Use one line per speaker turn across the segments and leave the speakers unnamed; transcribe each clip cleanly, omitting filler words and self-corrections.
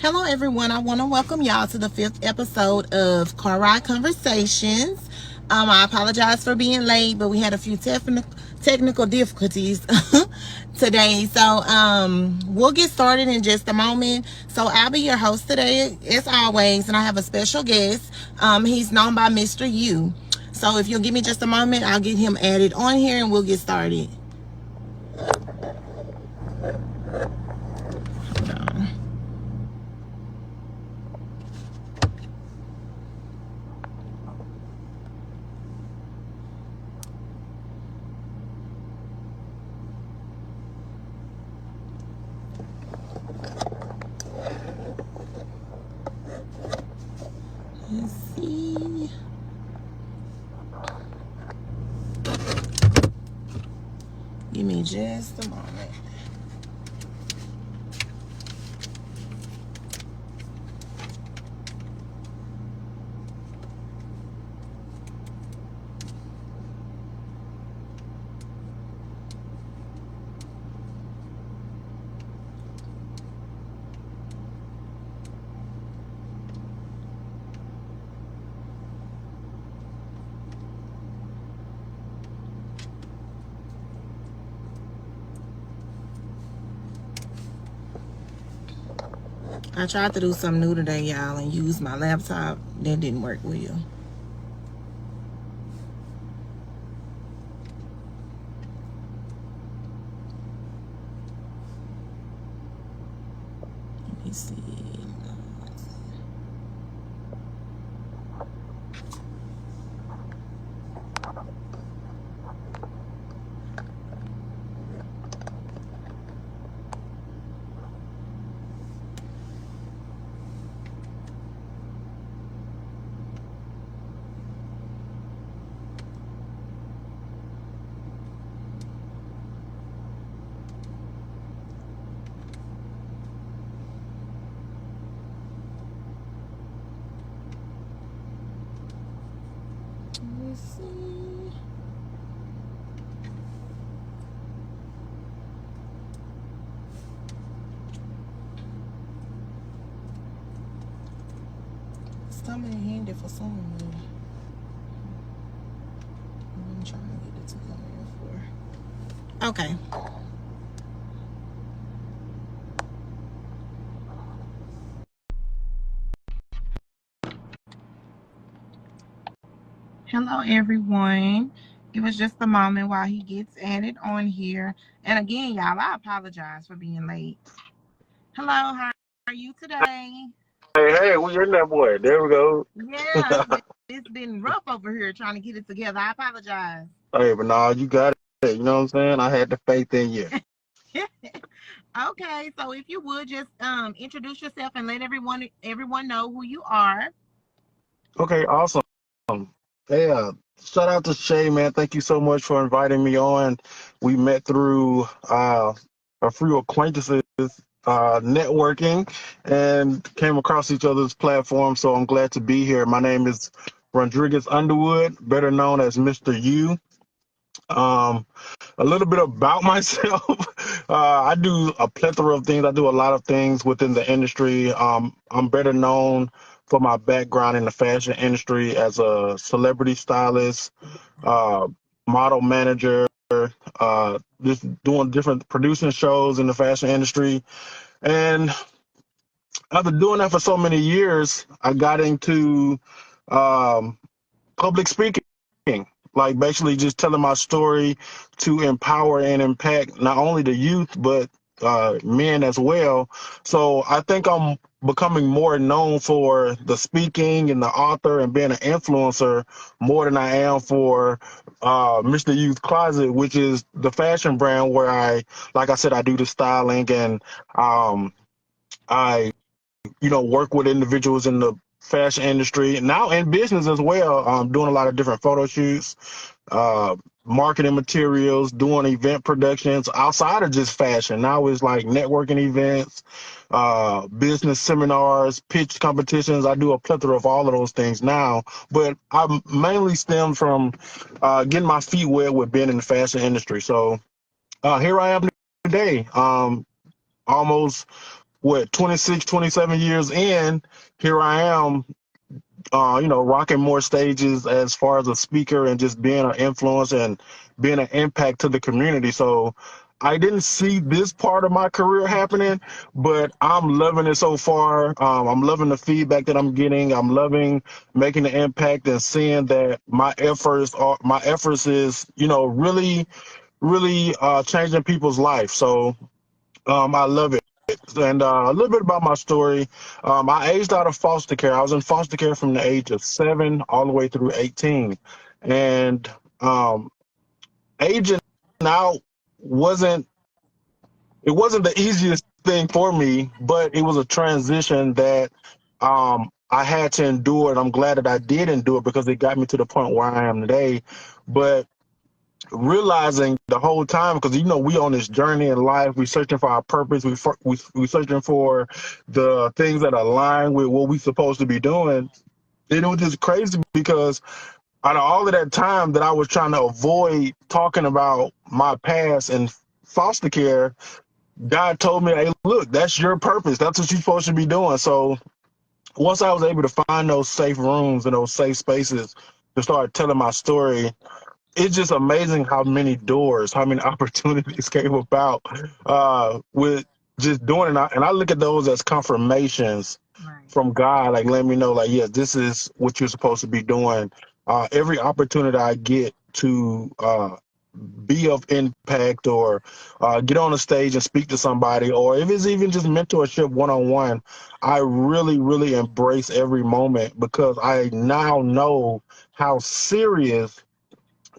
Hello, everyone. I want to welcome y'all to the 5th episode of Car Ride Conversations. I apologize for being late, but we had a few technical difficulties today. So we'll get started in just a moment. So I'll be your host today, as always, and I have a special guest. He's known by Mr. U. So if you'll give me just a moment, I'll get him added on here and we'll get started. Hold on. Let's see. Give me just a moment. I tried to do something new today, y'all, and use my laptop. That didn't work well. Let me see. Let's see. It's coming in handy for some of them. I'm trying to get it to come in for. Okay. Hello, everyone. Give us just a moment while he gets added on here. And again, y'all, I apologize for being late. Hello, how are you today?
Hey, we in that boy. There we go.
Yeah, it's been rough over here trying to get it together. I apologize.
Hey, but nah, you got it. You know what I'm saying? I had the faith in you.
Okay, so if you would just introduce yourself and let everyone know who you are.
Okay, awesome. Hey, shout out to Shay, man. Thank you so much for inviting me on. We met through a few acquaintances, networking, and came across each other's platform. So I'm glad to be here. My name is Rondregus Underwood, better known as Mr. U. Um, a little bit about myself. I do a plethora of things. I do a lot of things within the industry. I'm better known for my background in the fashion industry as a celebrity stylist, uh, model manager, just doing different producing shows in the fashion industry. And after doing that for so many years, I got into um, public speaking, like basically just telling my story to empower and impact not only the youth but men as well. So I think I'm becoming more known for the speaking and the author and being an influencer more than I am for Mr. Youth Closet, which is the fashion brand where like I said, I do the styling and um, I work with individuals in the fashion industry now in business as well. Doing a lot of different photo shoots, uh, marketing materials, doing event productions outside of just fashion. Now it's like networking events, business seminars, pitch competitions. I do a plethora of all of those things now, but I mainly stem from getting my feet wet with being in the fashion industry. So here I am today, almost what, 26, 27 years in, here I am, rocking more stages as far as a speaker and just being an influence and being an impact to the community. So I didn't see this part of my career happening, but I'm loving it so far. I'm loving the feedback that I'm getting. I'm loving making the impact and seeing that my efforts is, really, really changing people's life. So I love it. And a little bit about my story. I aged out of foster care. I was in foster care from the age of 7 all the way through 18. And um, aging out wasn't it wasn't the easiest thing for me, but it was a transition that I had to endure, and I'm glad that I did endure it because it got me to the point where I am today. But realizing the whole time, because we on this journey in life, we searching for our purpose, we searching for the things that align with what we supposed to be doing. And it was just crazy because out of all of that time that I was trying to avoid talking about my past and foster care, God told me, hey, look, that's your purpose, that's what you're supposed to be doing. So once I was able to find those safe rooms and those safe spaces to start telling my story, it's just amazing how many doors, how many opportunities came about with just doing it. And I look at those as confirmations
Right.
from God, like letting me know, like, yes, this is what you're supposed to be doing. Every opportunity I get to be of impact or get on a stage and speak to somebody, or if it's even just mentorship one on one, I really, really embrace every moment because I now know how serious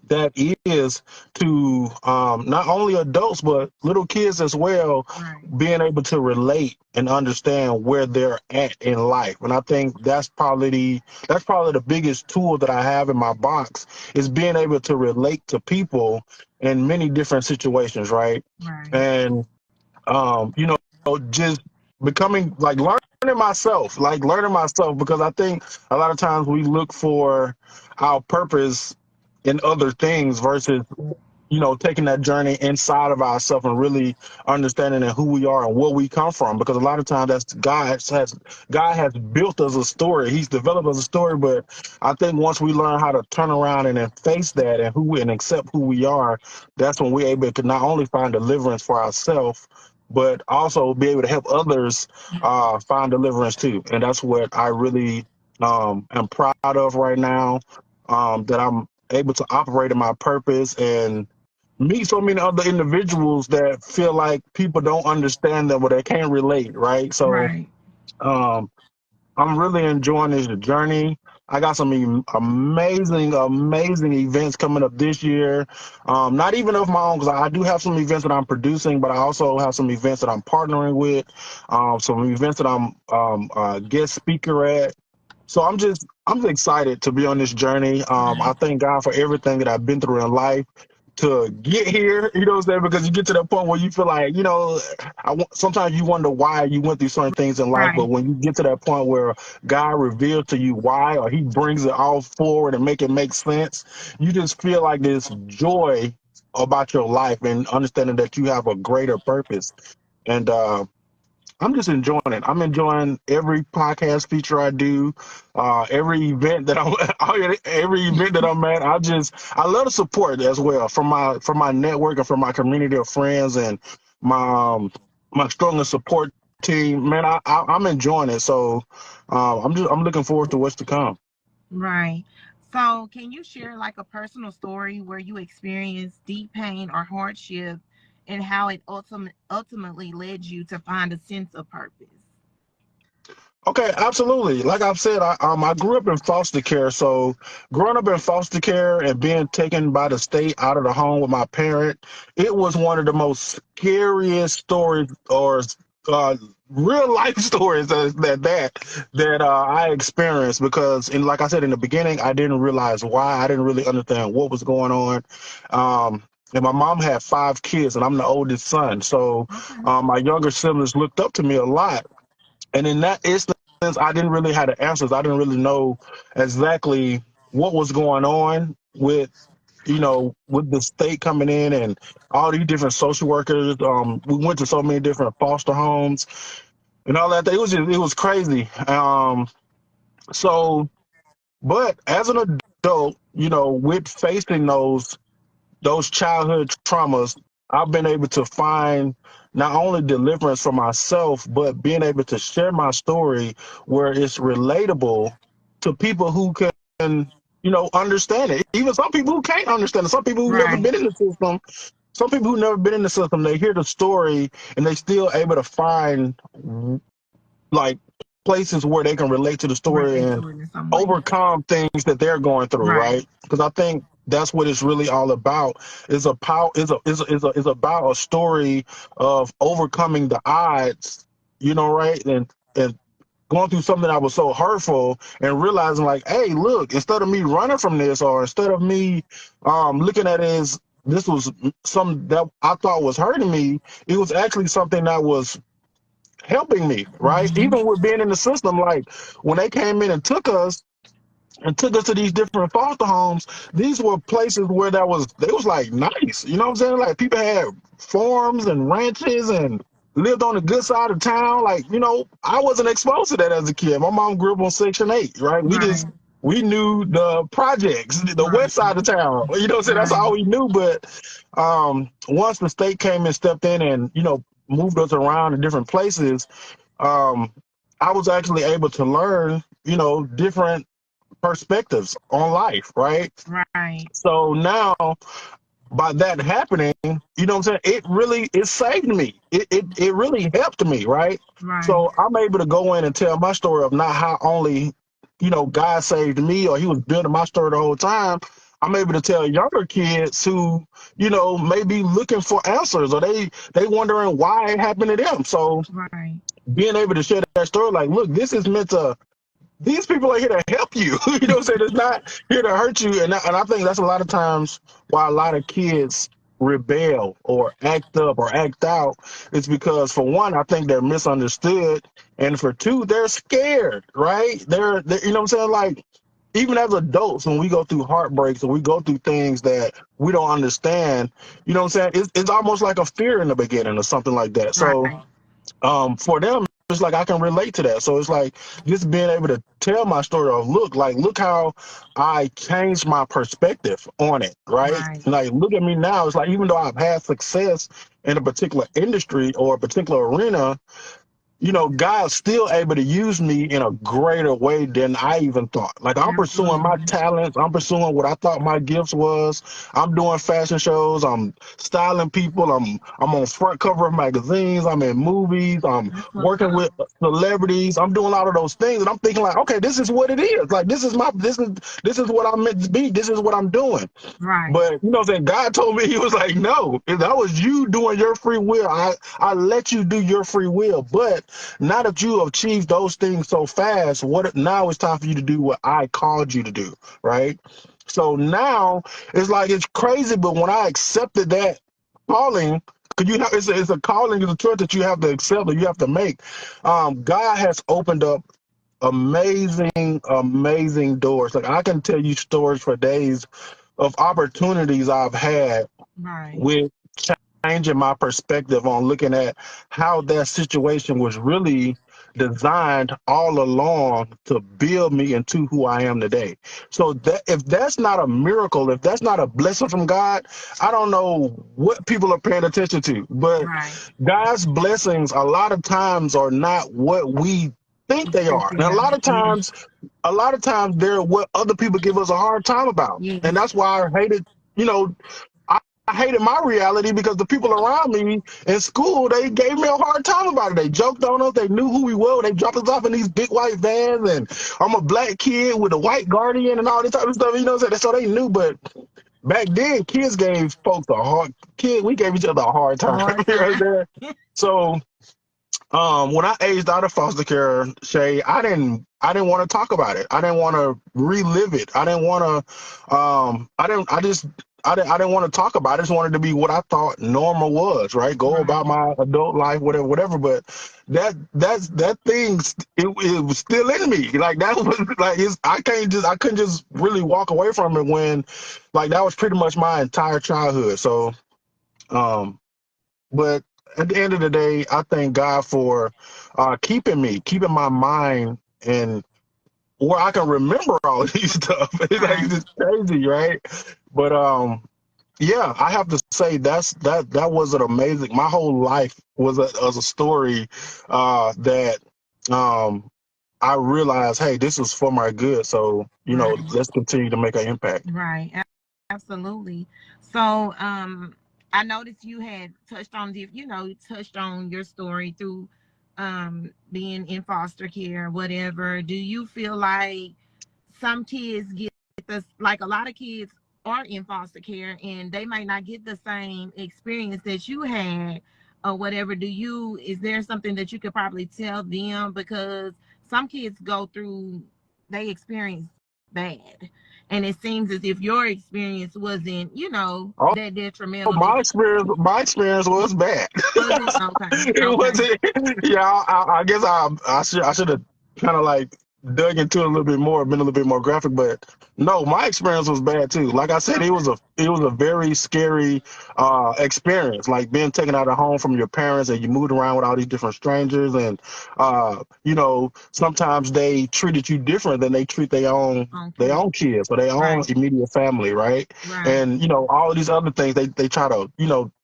that is to not only adults but little kids as well,
Right.
being able to relate and understand where they're at in life. And I think that's probably the biggest tool that I have in my box, is being able to relate to people in many different situations, right?
Right.
And just becoming, like, learning myself, because I think a lot of times we look for our purpose in other things versus taking that journey inside of ourselves and really understanding who we are and where we come from. Because a lot of times that's God has built us a story. He's developed us a story. But I think once we learn how to turn around and then face that and accept who we are, that's when we're able to not only find deliverance for ourselves, but also be able to help others find deliverance too. And that's what I really am proud of right now. That I'm able to operate in my purpose and meet so many other individuals that feel like people don't understand them or they can't relate, right? So
Right.
um, I'm really enjoying this journey. I got some amazing, amazing events coming up this year. Not even of my own, because I do have some events that I'm producing, but I also have some events that I'm partnering with, some events that I'm guest speaker at. So I'm excited to be on this journey. I
Right.
thank God for everything that I've been through in life to get here. You know what I'm saying? Because you get to that point where you feel like, sometimes you wonder why you went through certain things in life. But
Right.
when you get to that point where God reveals to you why, or He brings it all forward and make it make sense, you just feel like this joy about your life and understanding that you have a greater purpose. And I'm just enjoying it. I'm enjoying every podcast feature I do, every event that I'm, every event that I'm at. I love the support as well from my network and from my community of friends and my my strongest support team. Man, I'm enjoying it. So I'm looking forward to what's to come.
Right. So, can you share like a personal story where you experienced deep pain or hardship and how it ultimately led you to find a sense of purpose?
Okay, absolutely. Like I've said, I grew up in foster care. So growing up in foster care and being taken by the state out of the home with my parent, it was one of the most scariest stories, or uh, real life stories that I experienced. Because, like I said in the beginning, I didn't realize why. I didn't really understand what was going on. And my mom had 5 kids, and I'm the oldest son. So
Okay.
my younger siblings looked up to me a lot, and in that instance, I didn't really have the answers. I didn't really know exactly what was going on with the state coming in and all these different social workers. We went to so many different foster homes. and all that. It was crazy. So, but as an adult, with facing those childhood traumas, I've been able to find not only deliverance for myself, but being able to share my story where it's relatable to people who can, understand it. Even some people who can't understand it. Some people who've never
Right.
been in the system. Some people who've never been in the system, they hear the story and they still able to find like places where they can relate to the story
Relate
and
to it in some way.
overcome things that they're going through,
Right.
right? Because I think that's what it's really all about. Is a power is about a story of overcoming the odds, right? And going through something that was so hurtful and realizing like, hey, look, instead of me running from this or instead of me looking at it as this was something that I thought was hurting me, it was actually something that was helping me, right?
Mm-hmm.
Even with being in the system, like when they came in and took us to these different foster homes, these were places where they was like nice. You know what I'm saying? Like people had farms and ranches and lived on the good side of town. Like, I wasn't exposed to that as a kid. My mom grew up on Section 8, right?
Right.
We knew the projects, the west
Right.
side of town. You know what I'm saying? That's all
Right.
we knew. But once the state came and stepped in and, moved us around in different places, um, I was actually able to learn, different perspectives on life, right?
Right.
So now by that happening, what I'm saying? It saved me. It really helped me, right?
Right.
So I'm able to go in and tell my story of not how only, God saved me or he was building my story the whole time. I'm able to tell younger kids who, may be looking for answers or they wondering why it happened to them. So
Right.
being able to share that story, like, look, this is meant to these people are here to help you. You know what I'm saying? It's not here to hurt you. And I think that's a lot of times why a lot of kids rebel or act up or act out. It's because, for one, I think they're misunderstood. And for two, they're scared, right? They're you know what I'm saying? Like, even as adults, when we go through heartbreaks or we go through things that we don't understand, you know what I'm saying? It's almost like a fear in the beginning or something like that. So,
Right.
for them, it's like I can relate to that. So it's like just being able to tell my story of look how I changed my perspective on it, right?
Right.
Like look at me now. It's like even though I've had success in a particular industry or a particular arena, God's still able to use me in a greater way than I even thought. Like I'm pursuing my
Absolutely.
talents. I'm pursuing what I thought my gifts was. I'm doing fashion shows. I'm styling people. I'm on front cover of magazines. I'm in movies. I'm
That's what's
working
up.
with celebrities. I'm doing all of those things, and I'm thinking like, okay, this is what it is. Like this is what I'm meant to be. This is what I'm doing.
Right.
But you know what I'm saying? God told me, he was like, no, if that was you doing your free will. I let you do your free will. But now that you have achieved those things so fast, what now it's time for you to do what I called you to do, right? So now it's like it's crazy, but when I accepted that calling, because it's a calling, it's a choice that you have to accept or you have to make. God has opened up amazing doors. Like I can tell you stories for days of opportunities I've had
Right.
with changing my perspective on looking at how that situation was really designed all along to build me into who I am today. So that if that's not a miracle, if that's not a blessing from God, I don't know what people are paying attention to. But
Right.
God's blessings a lot of times are not what we think
You
they
think
are.
they
And
are. Yeah.
a lot of times they're what other people give us a hard time about. And
Yes.
that's why I hated, you know, I hated my reality because the people around me in school, they gave me a hard time about it. They joked on us. They knew who we were. They dropped us off in these big white vans, and I'm a black kid with a white guardian and all this type of stuff. You know what I'm saying? So they knew, but back then, kids gave folks a hard kid. We gave each other a hard time.
Hard
You know what I'm
time.
saying? So when I aged out of foster care, Shay, I didn't want to talk about it. I didn't want to relive it. I didn't want to I didn't want to talk about it. I just wanted to be what I thought normal was, right? Go about
Right.
my adult life, whatever. But that thing, it was still in me. Like that was like I couldn't just really walk away from it when, like that was pretty much my entire childhood. So, um, but at the end of the day, I thank God for keeping my mind and where I can remember all of these stuff. It's like
Right.
it's just crazy, right? But yeah, I have to say that was an amazing. My whole life was a story that um I realized, hey, this is for my good. So
Right.
let's continue to make an impact.
Right. Absolutely. So, I noticed you had touched on you touched on your story through being in foster care, whatever. Do you feel like some kids get this, like a lot of kids are in foster care and they might not get the same experience that you had or whatever? Is there something that you could probably tell them? Because some kids go through, they experience bad, and it seems as if your experience wasn't,
Oh,
that detrimental.
my experience was bad.
Was it okay?
It
Okay.
wasn't. Yeah, I guess I should have kind of like dug into it a little bit more, been a little bit more graphic. But no, my experience was bad too. Like I said,
Okay.
it was a very scary experience. Like being taken out of home from your parents, and you moved around with all these different strangers, and sometimes they treated you different than they treat their
Okay.
own kids or their own
Right.
immediate family, right?
Right.
And all of these other things, they try to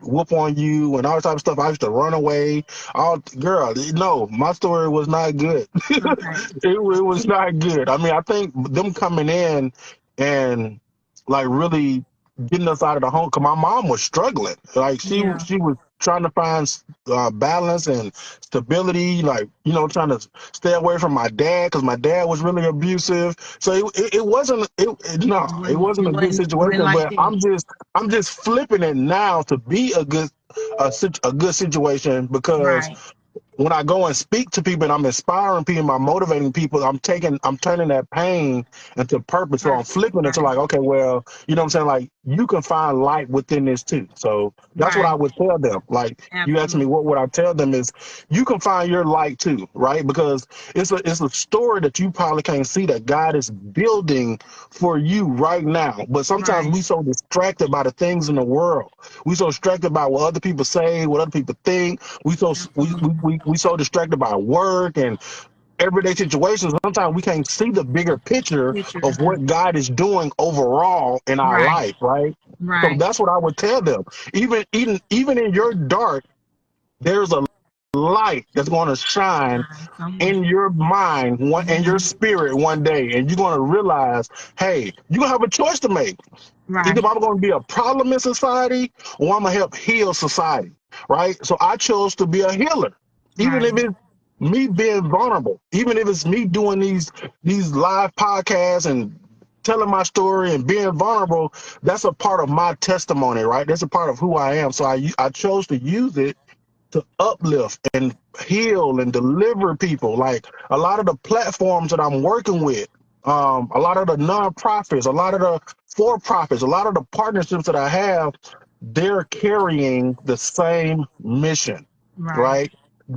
whoop on you and all this type of stuff. I used to run away. All girl, no, my story was not good.
Okay.
It was not good. I mean, I think them coming in and like really getting us out of the home, because my mom was struggling. Like
Yeah.
she was trying to find balance and stability, like trying to stay away from my dad because my dad was really abusive. So it wasn't no, it wasn't
It
a good
wasn't
situation.
like
But
that.
I'm just flipping it now to be a good situation, because
Right.
when I go and speak to people and I'm inspiring people, I'm motivating people, I'm turning that pain into purpose. So I'm
Purpose.
flipping it to
Right.
like, okay, well, you know what I'm saying? Like you can find light within this too. So that's what I
Right.
would tell them. Like you asked me
Absolutely.
what would I tell them is you can find your light too, right? Because it's a story that you probably can't see that God is building for you right now. But sometimes
Right.
we so distracted by the things in the world. We so distracted by what other people say, what other people think.
Absolutely.
We so distracted by work and everyday situations. Sometimes we can't see the bigger picture
Picture.
of what God is doing overall in our
Right.
life, right? So
Right.
that's what I would tell them. Even in your dark, there's a light that's going to shine
Shine somewhere.
in your mind, in your
Mhm.
spirit one day, and you're going to realize, hey, you're going to have a choice to make. Either
Right.
I'm going to be a problem in society, or I'm going to help heal society, right? So I chose to be a healer, even
Right.
if it's me being vulnerable, even if it's me doing these live podcasts and telling my story and being vulnerable. That's a part of my testimony, right? That's a part of who I am. So I chose to use it to uplift and heal and deliver people. Like a lot of the platforms that I'm working with, a lot of the nonprofits, a lot of the for profits, a lot of the partnerships that I have, they're carrying the same mission,
Right.
right?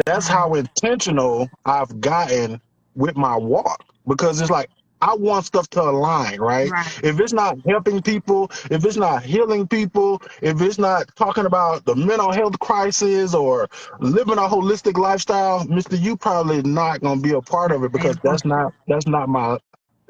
That's
Right.
how intentional I've gotten with my walk, because it's like I want stuff to align, right?
Right.
If it's not helping people, if it's not healing people, if it's not talking about the mental health crisis or living a holistic lifestyle, Mister, you probably not gonna be a part of it, because that's not my,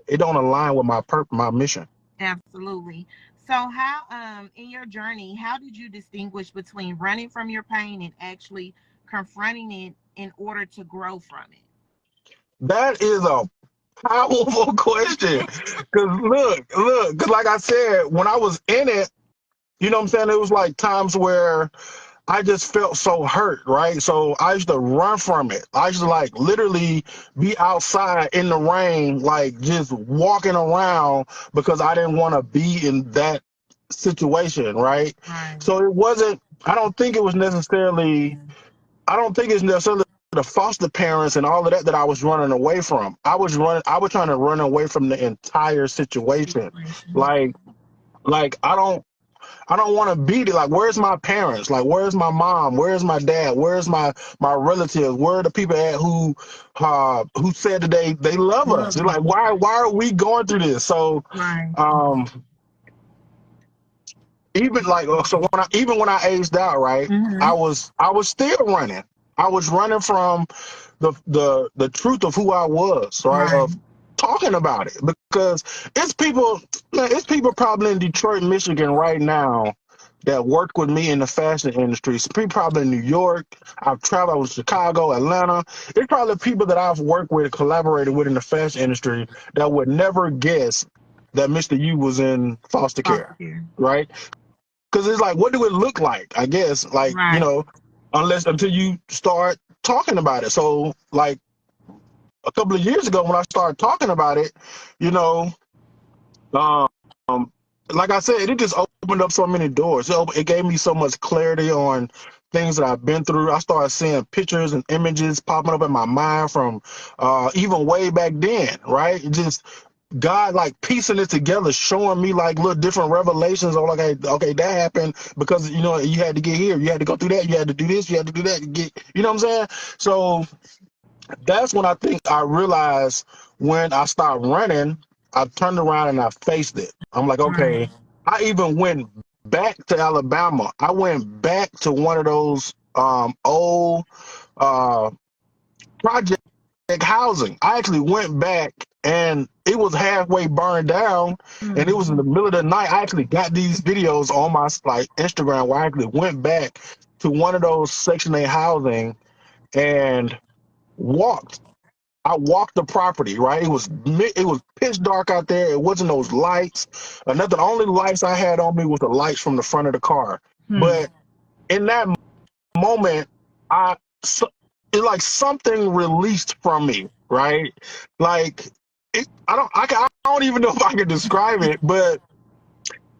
it don't align with my mission.
Absolutely. So how in your journey, how did you distinguish between running from your pain and actually confronting it in order to grow from
That is a powerful question.
it?
Cause look, cause like I said, when I was in it, you know what I'm saying? It was like times where I just felt so hurt, right? So I used to run from it. I used to like literally be outside in the rain, like just walking around, because I didn't want to be in that situation, right?
Right.
So it wasn't, I don't think it was necessarily, I don't think it's necessarily the foster parents and all of that I was running away from. I was trying to run away from the entire situation.
Situation.
Like, I don't want to be there. Like, where's my parents? Like, where's my mom? Where's my dad? Where's my relatives? Where are the people at who said that they love us?
Love
It's
us.
like, why are we going through this? So
Right.
um even like so when I aged out, right,
Mm-hmm.
I was still running. I was running from the truth of who I was, right?
Right.
Of talking about it, because it's people, man, it's people probably in Detroit, Michigan right now that work with me in the fashion industry. It's people probably in New York. I've traveled with Chicago, Atlanta. It's probably people that I've worked with, collaborated with in the fashion industry that would never guess that Mr. U was in foster
Foster
care,
care.
right? Because it's like, what do it look like? I guess, like,
Right.
unless until you start talking about it. So, like a couple of years ago, when I started talking about it, you know, um, like I said, it just opened up so many doors. It gave me so much clarity on things that I've been through. I started seeing pictures and images popping up in my mind from even way back then, right? It just God like piecing it together, showing me like little different revelations of like, okay, that happened because you had to get here, you had to go through that, you had to do this, you had to do that, you know what I'm saying? So that's when I think I realized when I started running, I turned around and I faced it. I'm like,
Right.
okay. I even went back to Alabama. I went back to one of those old uh project housing. I actually went back and it was halfway burned down, and it was in
Mm-hmm.
the middle of the night. I actually got these videos on my like Instagram where I actually went back to one of those Section 8 housing and walked. I walked the property, right? It was pitch dark out there. It wasn't those lights. Another the only lights I had on me was the lights from the front of the car.
Hmm.
But in that moment, I so, it like something released from me, right? Like I don't even know if I can describe it, but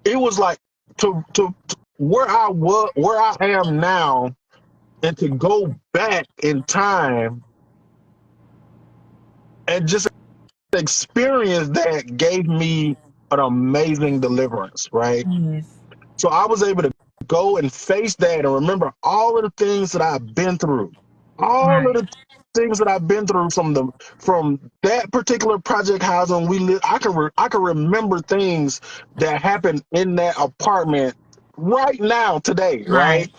it was like to where I was, where I am now, and to go back in time and just experience that gave me an amazing deliverance, right?
Yes.
So I was able to go and face that and remember all of the things that I've been through, all of
Right.
the things that I've been through from that particular project housing we live. I can remember things that happened in that apartment right now today,
Right.
right?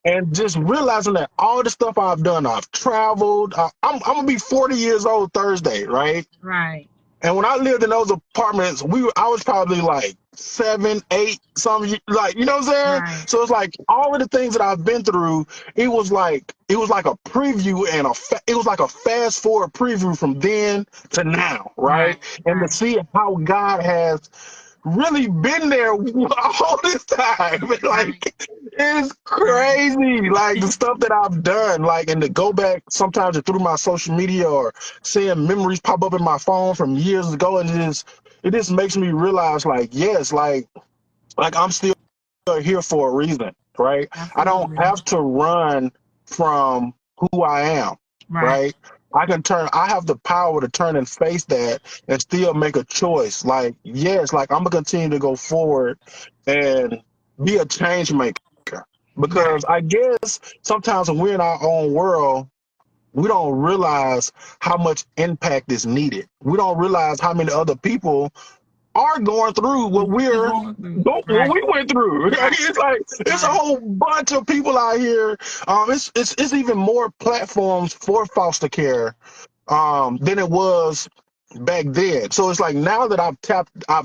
And just realizing that all the stuff I've done, I've traveled. I'm gonna be 40 years old Thursday, right?
Right.
And when I lived in those apartments, I was probably like 7, 8, some like you know what I'm saying.
Right.
So it's like all of the things that I've been through. It was like a preview and it was like a fast forward preview from then to now,
Right.
right? And to
Right.
see how God has really been there all this time.
Right.
Like it's
Right.
crazy. Like the stuff that I've done, like and to go back sometimes through my social media or seeing memories pop up in my phone from years ago, and it just makes me realize like yes, like I'm still here for a reason, right? I don't
Absolutely.
have to run from who I am,
Right.
right? I have the power to turn and face that and still make a choice. Like, yes, like I'm gonna continue to go forward and be a change maker. Because
Right.
I guess sometimes when we're in our own world, we don't realize how much impact is needed. We don't realize how many other people are going through what
We're going through.
what
Right.
we went through.
Right.
It's like it's a
Right.
whole bunch of people out here. It's even more platforms for foster care than it was back then. So it's like now that I've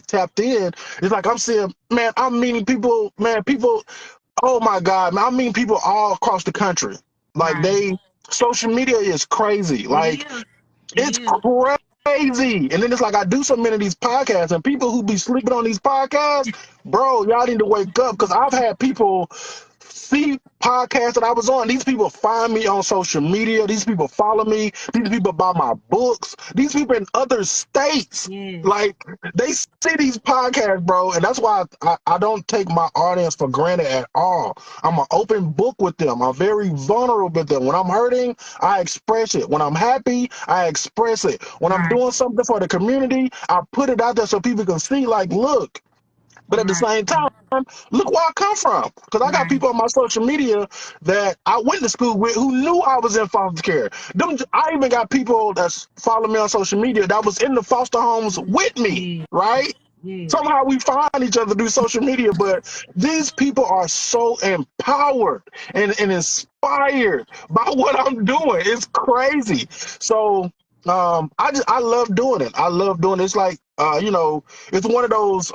tapped in, it's like I'm seeing, man, I'm meeting people, man, people, oh my God, man, I'm meeting people all across the country. Like
Right.
social media is crazy.
It
Like
is. It
it's
is.
crazy. And then it's like I do so many of these podcasts, and people who be sleeping on these podcasts, bro, y'all need to wake up. Because I've had people see podcasts that I was on. These people find me on social media. These people follow me. These people buy my books. These people in other states.
Yes.
Like they see these podcasts, bro, and that's why I don't take my audience for granted at all. I'm an open book with them. I'm very vulnerable with them. When I'm hurting, I express it. When I'm happy, I express it. When I'm
Right.
doing something for the community, I put it out there so people can see, like, look. But at the
Right.
same time, look where I come from. Because I got
Right.
people on my social media that I went to school with who knew I was in foster care. I even got people that's following me on social media that was in the foster homes with me,
Yeah.
right?
Yes.
Somehow we find each other through social media, but these people are so empowered and inspired by what I'm doing. It's crazy. So I love doing it. I love doing it. It's like it's one of those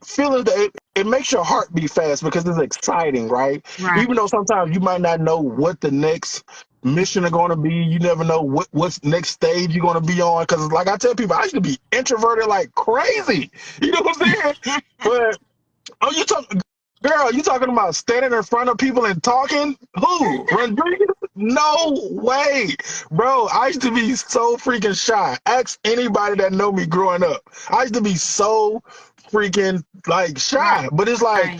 feeling that it makes your heart beat fast because it's exciting, right?
Right.
Even though sometimes you might not know what the next mission are going to be, you never know what's next stage you're going to be on. Because like I tell people, I used to be introverted like crazy. You know what I'm saying? But oh, girl, you talking about standing in front of people and talking? Who? Rondregus? No way, bro. I used to be so freaking shy. Ask anybody that know me growing up. I used to be so freaking like
Right.
shy. But it's like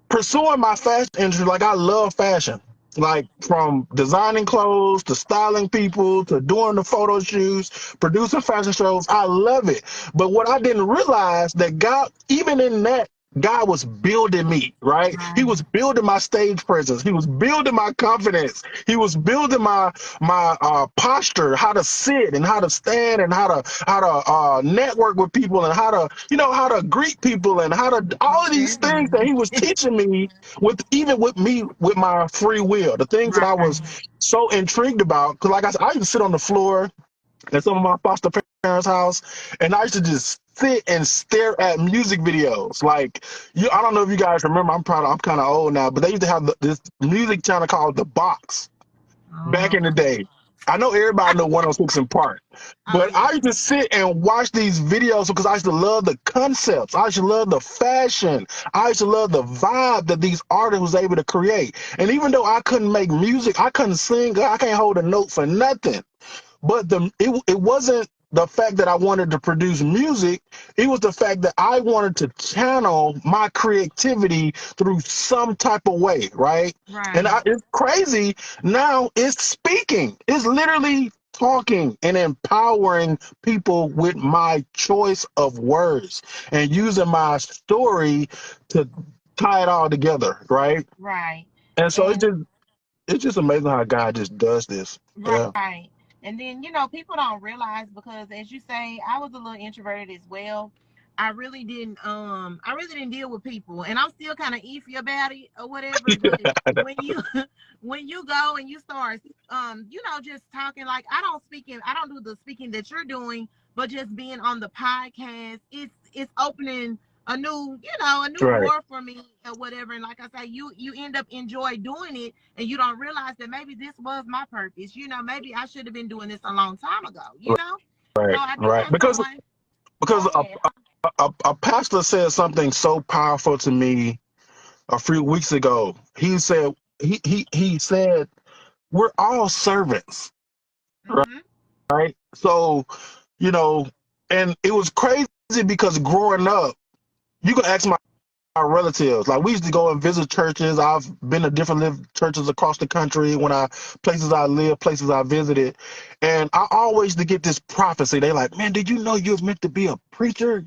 pursuing my fashion industry. Like I love fashion. Like from designing clothes to styling people to doing the photo shoots, producing fashion shows. I love it. But what I didn't realize that God, even in that, God was building me, right? He
Right.
was building my stage presence. He was building my confidence. He was building my posture, how to sit and how to stand and how to network with people and how to greet people and how to all of these things that
Definitely.
he was teaching me with me with my free will, the things that I was
Right.
so intrigued about. Because like I said, I used to sit on the floor at some of my foster parents' house, and I used to just sit and stare at music videos. Like I don't know if you guys remember. I'm kind of old now, but they used to have this music channel called The Box back in the
Oh.
day. I know everybody know 106 in Park,
Oh
but I
yeah.
used to sit and watch these videos because I used to love the concepts. I used to love the fashion. I used to love the vibe that these artists was able to create. And even though I couldn't make music, I couldn't sing, I can't hold a note for nothing. But it wasn't the fact that I wanted to produce music. It was the fact that I wanted to channel my creativity through some type of way, right? And
Right.
it's crazy. Now it's speaking. It's literally talking and empowering people with my choice of words and using my story to tie it all together, right?
Right.
And so
And
it's just amazing how God just does this. Yeah.
right. And then, people don't realize because as you say, I was a little introverted as well. I really didn't deal with people and I'm still kind of iffy about it or whatever, but when you when you go and you start just talking, like I don't do the speaking that you're doing, but just being on the podcast, it's opening a new
Right.
door for me or whatever. And like I say, you end up enjoy doing it and you don't realize that maybe this was my purpose. Maybe I should have been doing this a long time ago. So
Right.
I do
Right.
have someone. Go
Because
ahead.
a pastor said something so powerful to me a few weeks ago. He said we're all servants,
Mm-hmm.
right? So you know, and it was crazy because growing up, you can ask my relatives. Like we used to go and visit churches. I've been to different churches across the country when places I live, places I visited, and I always to get this prophecy. They like, man, did you know you was meant to be a preacher?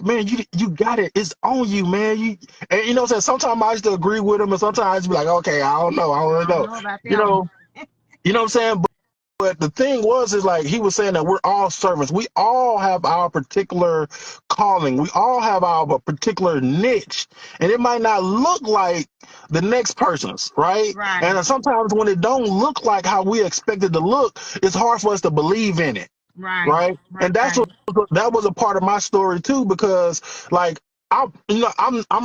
Man, you got it. It's on you, man. And what I'm saying. Sometimes I used to agree with them, and sometimes I used to be like, okay, I don't know, I don't really
I don't
know.
know about
You
that one.
know, what I'm saying. But the thing is like he was saying that we're all servants. We all have our particular calling. We all have our particular niche, and it might not look like the next person's, right?
Right.
And sometimes when it don't look like how we expect it to look, it's hard for us to believe in it,
Right.
right? And
Right.
that was a part of my story too, because like I'm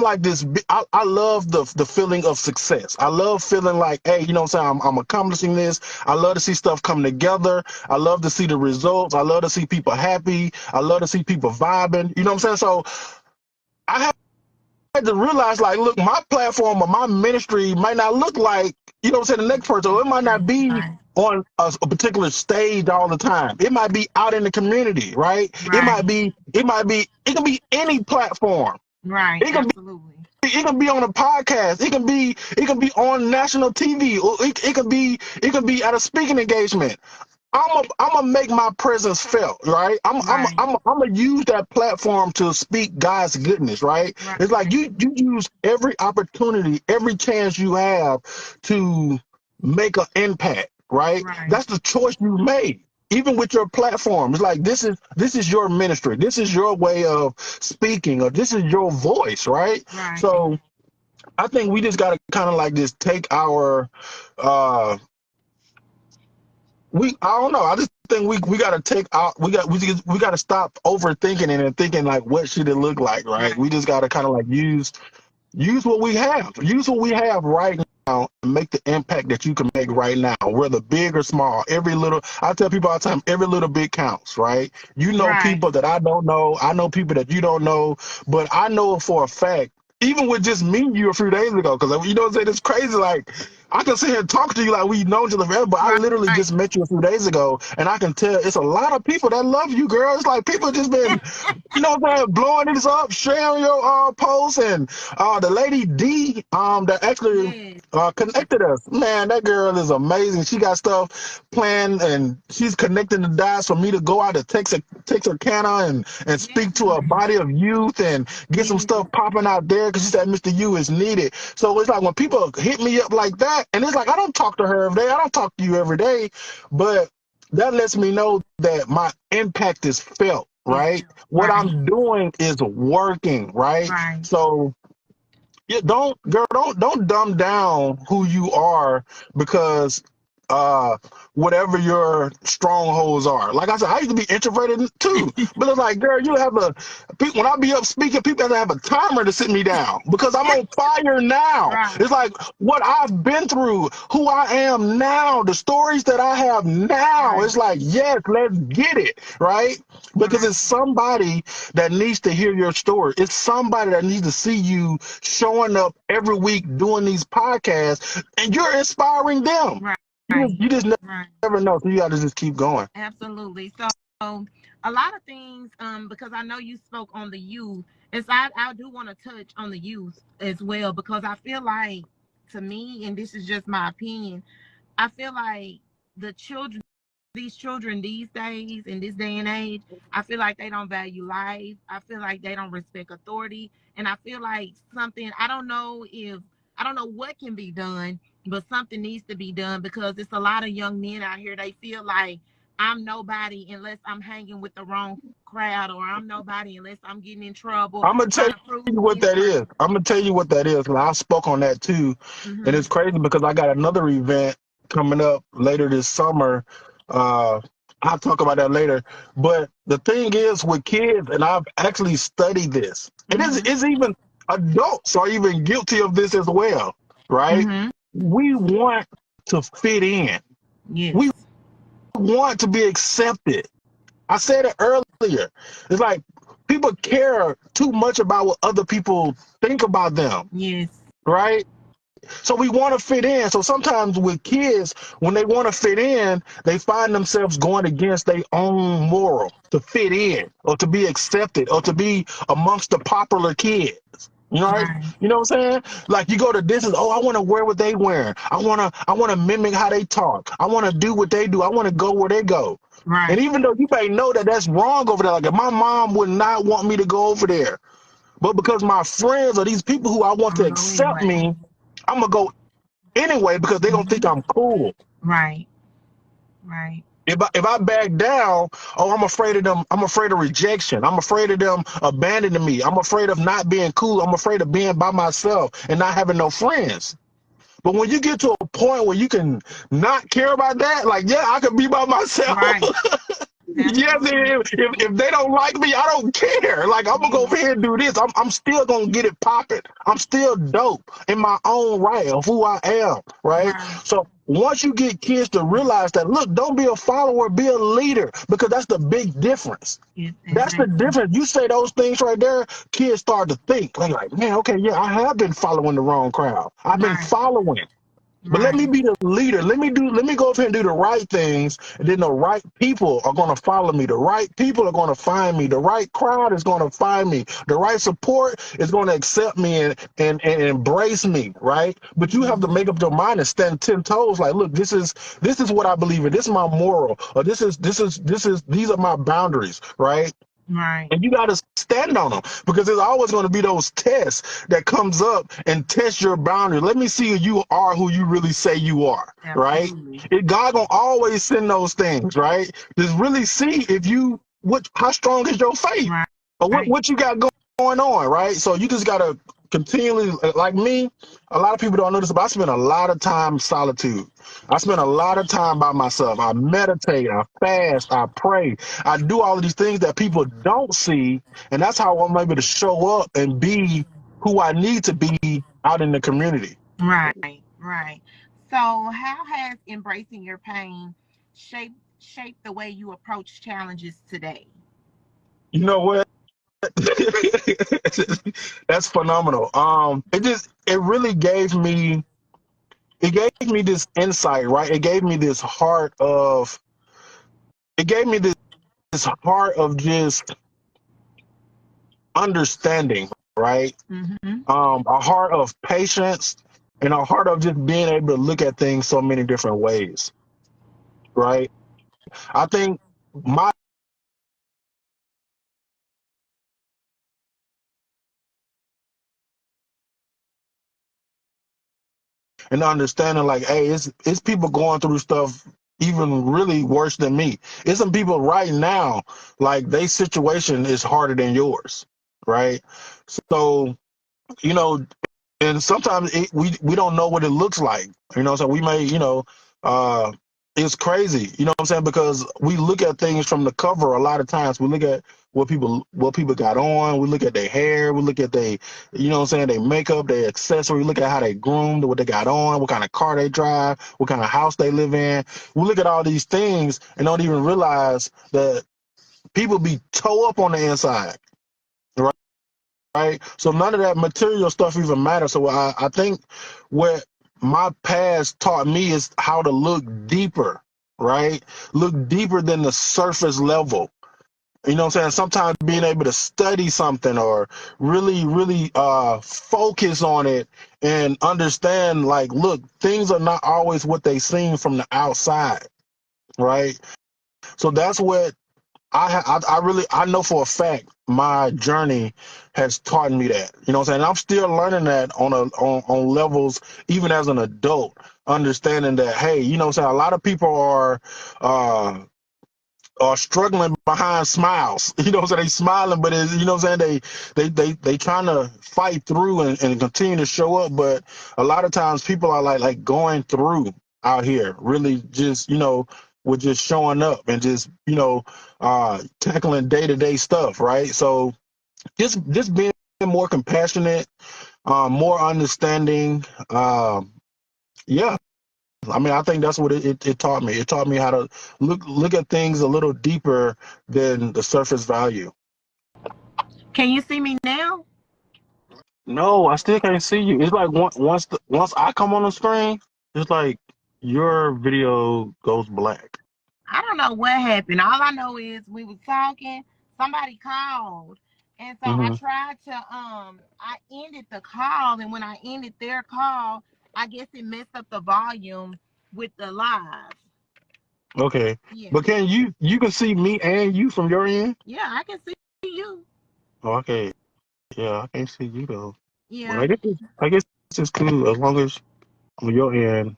like this. I love the feeling of success. I love feeling like, hey, what I'm saying, I'm accomplishing this. I love to see stuff come together. I love to see the results. I love to see people happy. I love to see people vibing. You know what I'm saying? So I had to realize, like, look, my platform or my ministry might not look like, what I'm saying, the next person. Or it might not be
Right.
on a particular stage all the time. It might be out in the community, right?
Right.
It can be any platform.
Right.
It can
Absolutely.
it can be on a podcast. It can be on national TV. Or it can be at a speaking engagement. I'm gonna make my presence felt, right?
Right.
I'm gonna use that platform to speak God's goodness, right?
Right.
It's like you use every opportunity, every chance you have to make an impact, right?
Right.
That's the choice you made. even with your platform. It's like this is your ministry. This is your way of speaking, or this is your voice, right?
Right.
So I think we just got to kind of like just take our uh I don't know. I just think we got to take out we got to stop overthinking it and thinking like what should it look like, right?
Right.
We just got to kind of like use what we have. Use what we have right now and make the impact that you can make right now, whether big or small. I tell people all the time, every little bit counts, right? You know
Right.
people that I don't know. I know people that you don't know, but I know for a fact, even with just meeting you a few days ago, because you know what I'm saying, it's crazy. Like, I can sit here and talk to you like we've known each other forever, but I literally
Right.
just met you a few days ago, and I can tell it's a lot of people that love you, girl. It's like people just been, you know what I'm saying, blowing this up, sharing your posts, and the lady D that actually
Yes.
connected us. Man, that girl is amazing. She got stuff planned, and she's connecting the dots for me to go out to Texarkana and speak to a
Yes.
body of youth and get some
Yes.
stuff popping out there because she said Mr. U is needed. So it's like when people hit me up like that, and it's like I don't talk to her every day. I don't talk to you every day, but that lets me know that my impact is felt,
It's
right? What
right.
I'm doing is working, right?
Right.
So yeah, don't dumb down who you are because uh whatever your strongholds are. Like I said, I used to be introverted too, but it's like, girl, you have when I be up speaking, people have to have a timer to sit me down because I'm on fire now.
Right.
It's like what I've been through, who I am now, the stories that I have now.
Right.
It's like, yes, let's get it, right? Because
Right.
it's somebody that needs to hear your story. It's somebody that needs to see you showing up every week doing these podcasts, and you're inspiring them.
Right.
You just
Right.
never know. So you got to just keep going.
Absolutely. So a lot of things, because I know you spoke on the youth, and so I do want to touch on the youth as well, because I feel like, to me, and this is just my opinion, I feel like the children, these children these days, in this day and age, I feel like they don't value life. I feel like they don't respect authority. And I feel like something, I don't know what can be done, but something needs to be done, because it's a lot of young men out here. They feel like I'm nobody unless I'm hanging with the wrong crowd, or I'm nobody unless I'm getting in trouble
I'm gonna tell
trying
you
to prove
what that is.
anyone.
I'm gonna tell you what that is. 'Cause I spoke on that too, and
Hmm.
it's crazy because I got another event coming up later this summer. Uh, I'll talk about that later. But the thing is with kids, and I've actually studied this, and
Hmm.
it's even adults are even guilty of this as well, right?
Hmm.
We want to fit in. We
Yes.
want to be accepted. I said it earlier. It's like people care too much about what other people think about them,
Yes.
right? So we want to fit in. So sometimes with kids, when they want to fit in, they find themselves going against their own moral to fit in or to be accepted or to be amongst the popular kids. You know, right?
Right.
You know what I'm saying? Like you go to Disney, oh, I want to wear what they wear. I wanna mimic how they talk. I want to do what they do. I want to go where they go. And
Right.
even though you may know that that's wrong over there, like my mom would not want me to go over there, but because my friends are these people who I want
I'm
to
gonna go
accept
anyway.
me, I'm gonna go anyway because they're gonna think
Hmm.
I'm cool.
Right. Right.
If I back down, oh, I'm afraid of them. I'm afraid of rejection. I'm afraid of them abandoning me. I'm afraid of not being cool. I'm afraid of being by myself and not having no friends. But when you get to a point where you can not care about that, like, yeah, I can be by myself.
Right.
Yes,
Absolutely.
if they don't like me, I don't care. Like I'm gonna go over
Yes.
here and do this. I'm still gonna get it popping. I'm still dope in my own right of who I am, right?
Right.
So once you get kids to realize that, look, don't be a follower, be a leader, because that's the big difference.
Yes.
That's the
Exactly.
difference. You say those things right there, kids start to think like, man, okay, yeah, I have been following the wrong crowd. I've been
Right.
following. But let me
Right.
be the leader. Let me go over here and do the right things, and then the right people are gonna follow me. The right people are gonna find me. The right crowd is gonna find me. The right support is gonna accept me and embrace me, right? But you have to make up your mind and stand 10 toes. Like, look, this is what I believe in. This is my moral, or this is these are my boundaries, right?
Right.
And you got to stand on them, because there's always going to be those tests that comes up and test your boundary. Let me see if you are who you really say you are, right?
Absolutely.
God gonna always send those things, right? Just really see if you how strong is your faith,
Right.
or what you got going on, right? So you just gotta continually, like me. A lot of people don't know this, but I spend a lot of time in solitude. I spend a lot of time by myself. I meditate, I fast, I pray, I do all of these things that people don't see, and that's how I'm able to show up and be who I need to be out in the community.
Right. Right. So, how has embracing your pain shaped the way you approach challenges today?
You know what? That's phenomenal. It really gave me this insight, right? It gave me this heart of just understanding, right?
Mm-hmm.
A heart of patience, and a heart of just being able to look at things so many different ways, right? I think my and understanding, like, hey, it's people going through stuff even really worse than me. It's some people right now, like, their situation is harder than yours, right? So, you know, and sometimes we don't know what it looks like, so we may, uh it's crazy, what I'm saying, because we look at things from the cover. A lot of times we look at what people got on, we look at their hair, we look at they, what I'm saying, their makeup, their accessory, we look at how they groomed, what they got on, what kind of car they drive, what kind of house they live in. We look at all these things and don't even realize that people be toe up on the inside, right? So none of that material stuff even matters. So I think what my past taught me is how to look deeper, right? Look deeper than the surface level. You know what I'm saying? Sometimes being able to study something, or really, really focus on it and understand, like, look, things are not always what they seem from the outside, right? So that's what I really, I know for a fact my journey has taught me that. You know what I'm saying? I'm still learning that on levels, even as an adult, understanding that, hey, what I'm saying, a lot of people uh are struggling behind smiles. You know what I'm saying? They smiling, but it's, what I'm saying, they trying to fight through and continue to show up. But a lot of times people are like going through out here, really just, with just showing up and just, tackling day-to-day stuff, right? So just being more compassionate, more understanding. Yeah, I mean, I think that's what it taught me. It taught me how to look at things a little deeper than the surface value.
Can you see me now?
No, I still can't see you. It's like once I come on the screen, it's like your video goes black.
I don't know what happened. All I know is we was talking, somebody called. And so I
Hmm.
tried to I ended the call, and when I ended their call, I guess it messed up the volume with the live.
Okay,
Yeah.
but you can see me and you from your end?
Yeah, I can see you.
Oh, okay, yeah, I can't see you though. But
Yeah.
I guess it's cool as long as on your end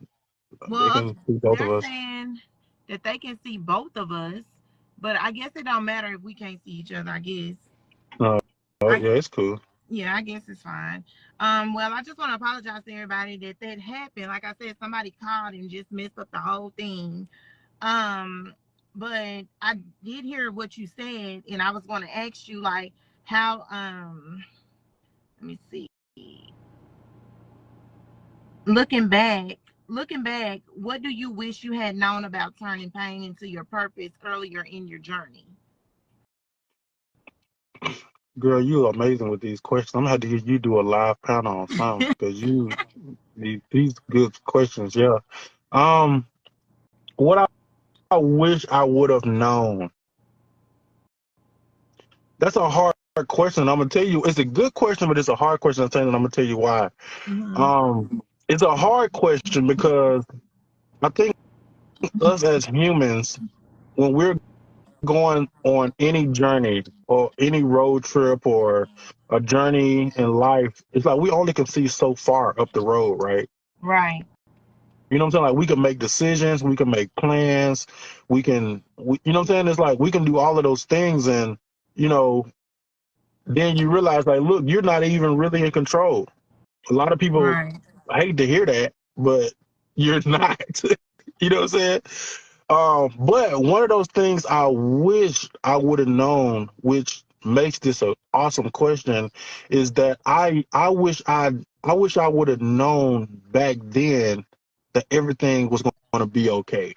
they
Well,
can see both of
they're
us.
saying that they can see both of us, but I guess it don't matter if we can't see each other, I guess.
No,
I
yeah, it's cool.
Yeah, I guess it's fine. Well, I just want to apologize to everybody that happened. Like I said, somebody called and just messed up the whole thing. Um, but I did hear what you said, and I was going to ask you like how. Let me see. Looking back, what do you wish you had known about turning pain into your purpose earlier in your journey?
Girl, you are amazing with these questions. I'm gonna have to get you do a live panel on something, because these good questions. Yeah. Um, what I wish I would have known. That's a hard question. I'm gonna tell you, it's a good question, but it's a hard question. And I'm gonna tell you why.
Mm-hmm.
Um, it's a hard question because I think us as humans, when we're going on any journey or any road trip or a journey in life, it's like we only can see so far up the road, right?
Right.
You know what I'm saying? Like we can make decisions, we can make plans, you know what I'm saying? It's like we can do all of those things, and you know, then you realize like, look, you're not even really in control. A lot of people
Right.
hate to hear that, but you're not. You know what I'm saying? But one of those things I wish I would have known, which makes this an awesome question, is that I wish I would have known back then that everything was going to be okay.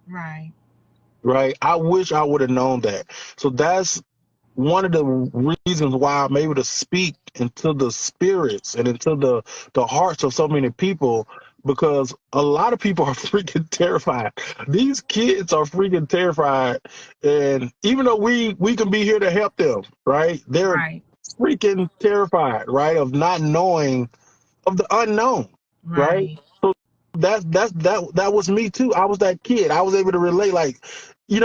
Right.
Right? I wish I would have known that. So that's one of the reasons why I'm able to speak into the spirits and into the hearts of so many people, because a lot of people are freaking terrified. These kids are freaking terrified, and even though we can be here to help them, right? They're
Right.
freaking terrified, right, of not knowing, of the unknown, right?
Right.
So that was me too. I was that kid. I was able to relate. Like, it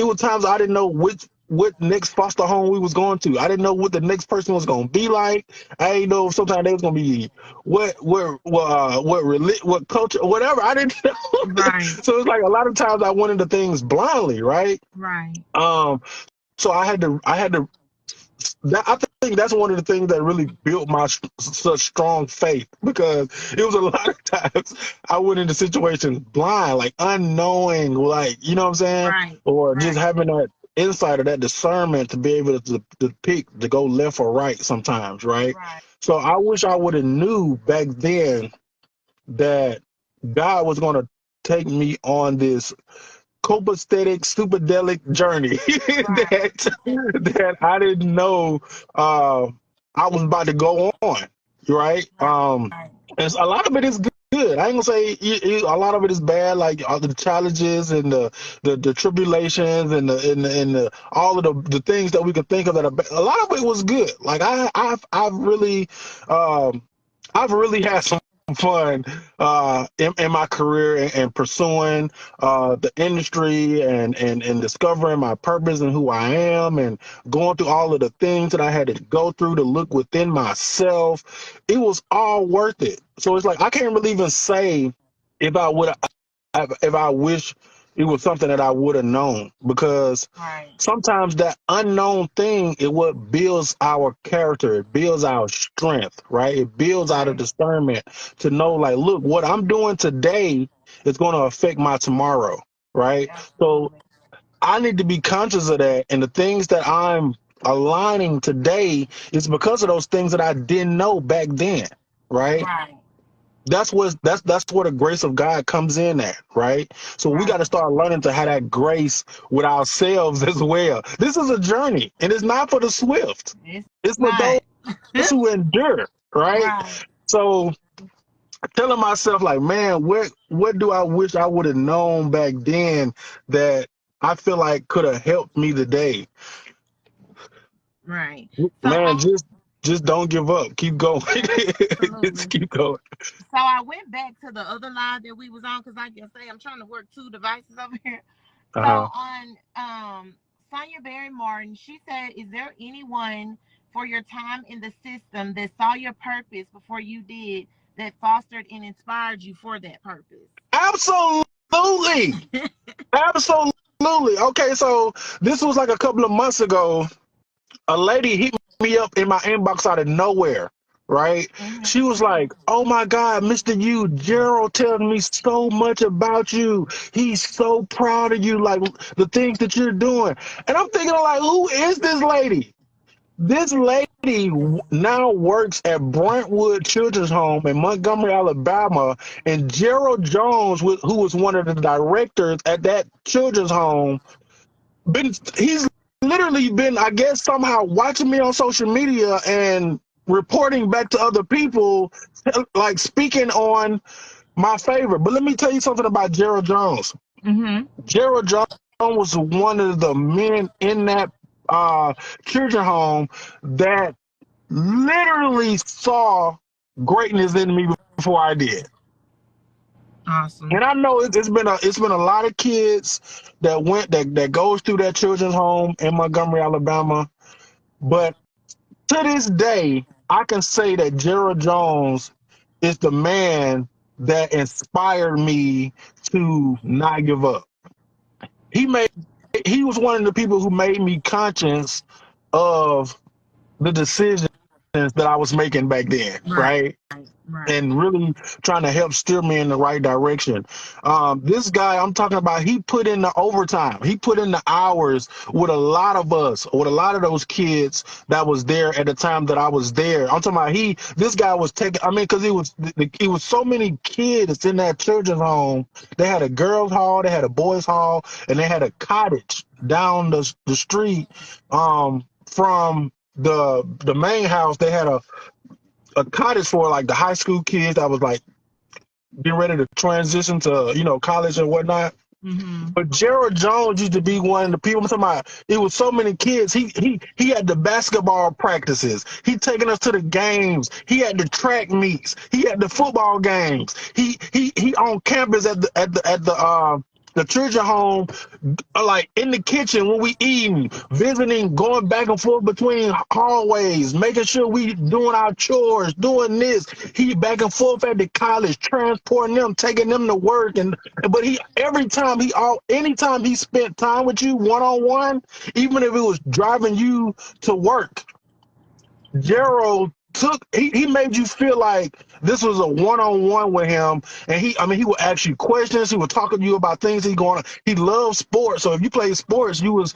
was times I didn't know what next foster home we was going to. I didn't know what the next person was going to be like. I didn't know if sometimes they was going to be what culture, whatever. I didn't know.
Right.
So it's like a lot of times I went into things blindly, right?
Right.
So I had to I think that's one of the things that really built my such strong faith, because it was a lot of times I went into situations blind, like unknowing, like, you know what I'm saying,
Right.
or just
Right.
having that insight or that discernment to be able to pick to go left or right sometimes, right?
Right.
So I wish I would have knew back then that God was going to take me on this copacetic, stupidelic journey
Right.
that I didn't know I was about to go on, right?
Right.
And a lot of it is good. I ain't gonna say a lot of it is bad, like all the challenges and the tribulations and the all of the things that we can think of that are bad. A lot of it was good. Like um, I've really had some fun in my career, and pursuing the industry, and discovering my purpose and who I am, and going through all of the things that I had to go through to look within myself. It was all worth it. So it's like I can't really even say if I would if I wish it was something that I would have known, because
Right.
sometimes that unknown thing is what builds our character, it builds our strength, right? It builds out of
Right.
discernment to know, like, look, what I'm doing today is going to affect my tomorrow, right? So
Absolutely.
I need to be conscious of that, and the things that I'm aligning today is because of those things that I didn't know back then, right?
Right.
That's where the grace of God comes in at, right? So we got to
Right.
start learning to have that grace with ourselves as well. This is a journey, and it's not for the swift.
It's
It's for
not.
those who endure, right?
Right.
So telling myself like, man, what do I wish I would have known back then that I feel like could have helped me today?
Right. So
Man, just don't give up. Keep going. Just
absolutely.
keep going.
So I went back to the other live that we was on, because like I say, I'm trying to work two devices over here. So
Uh-huh.
on Sonia Berry Martin, she said, "Is there anyone for your time in the system that saw your purpose before you did, that fostered and inspired you for that purpose?"
Absolutely. Absolutely. Okay, so this was like a couple of months ago. A lady hit me up in my inbox out of nowhere, right?
Hmm.
She was like, "Oh my God, Mr. You, Gerald tells me so much about you. He's so proud of you, like the things that you're doing." And I'm thinking, like, who is this lady? This lady now works at Brentwood Children's Home in Montgomery, Alabama, and Gerald Jones, who was one of the directors at that children's home, he's literally been, I guess, somehow watching me on social media and reporting back to other people, like speaking on my favor. But let me tell you something about Gerald Jones.
Hmm.
Gerald Jones was one of the men in that uh, children home that literally saw greatness in me before I did.
Awesome.
And I know it's been a lot of kids that goes through that children's home in Montgomery, Alabama. But to this day, I can say that Gerald Jones is the man that inspired me to not give up. He made he was one of the people who made me conscious of the decisions that I was making back then,
Right.
right?
Right.
And really trying to help steer me in the right direction. This guy I'm talking about, he put in the overtime. He put in the hours with a lot of us, with a lot of those kids that was there at the time that I was there. I'm talking about this guy was taking, I mean, because it was so many kids in that children's home. They had a girls' hall, they had a boys' hall, and they had a cottage down the street from the main house. They had a cottage for like the high school kids that was like getting ready to transition to college and whatnot.
Mm-hmm.
But Gerald Jones used to be one of the people. I'm talking about. It was so many kids. He had the basketball practices. He taking us to the games. He had the track meets. He had the football games. He on campus at the children's home, like in the kitchen when we eating, visiting, going back and forth between hallways, making sure we doing our chores, doing this. He back and forth at the college, transporting them, taking them to work, and but he anytime he spent time with you one on one, even if it was driving you to work, Gerald he made you feel like this was a one-on-one with him. And he would ask you questions. He would talk to you about things he loved sports. So if you played sports, you was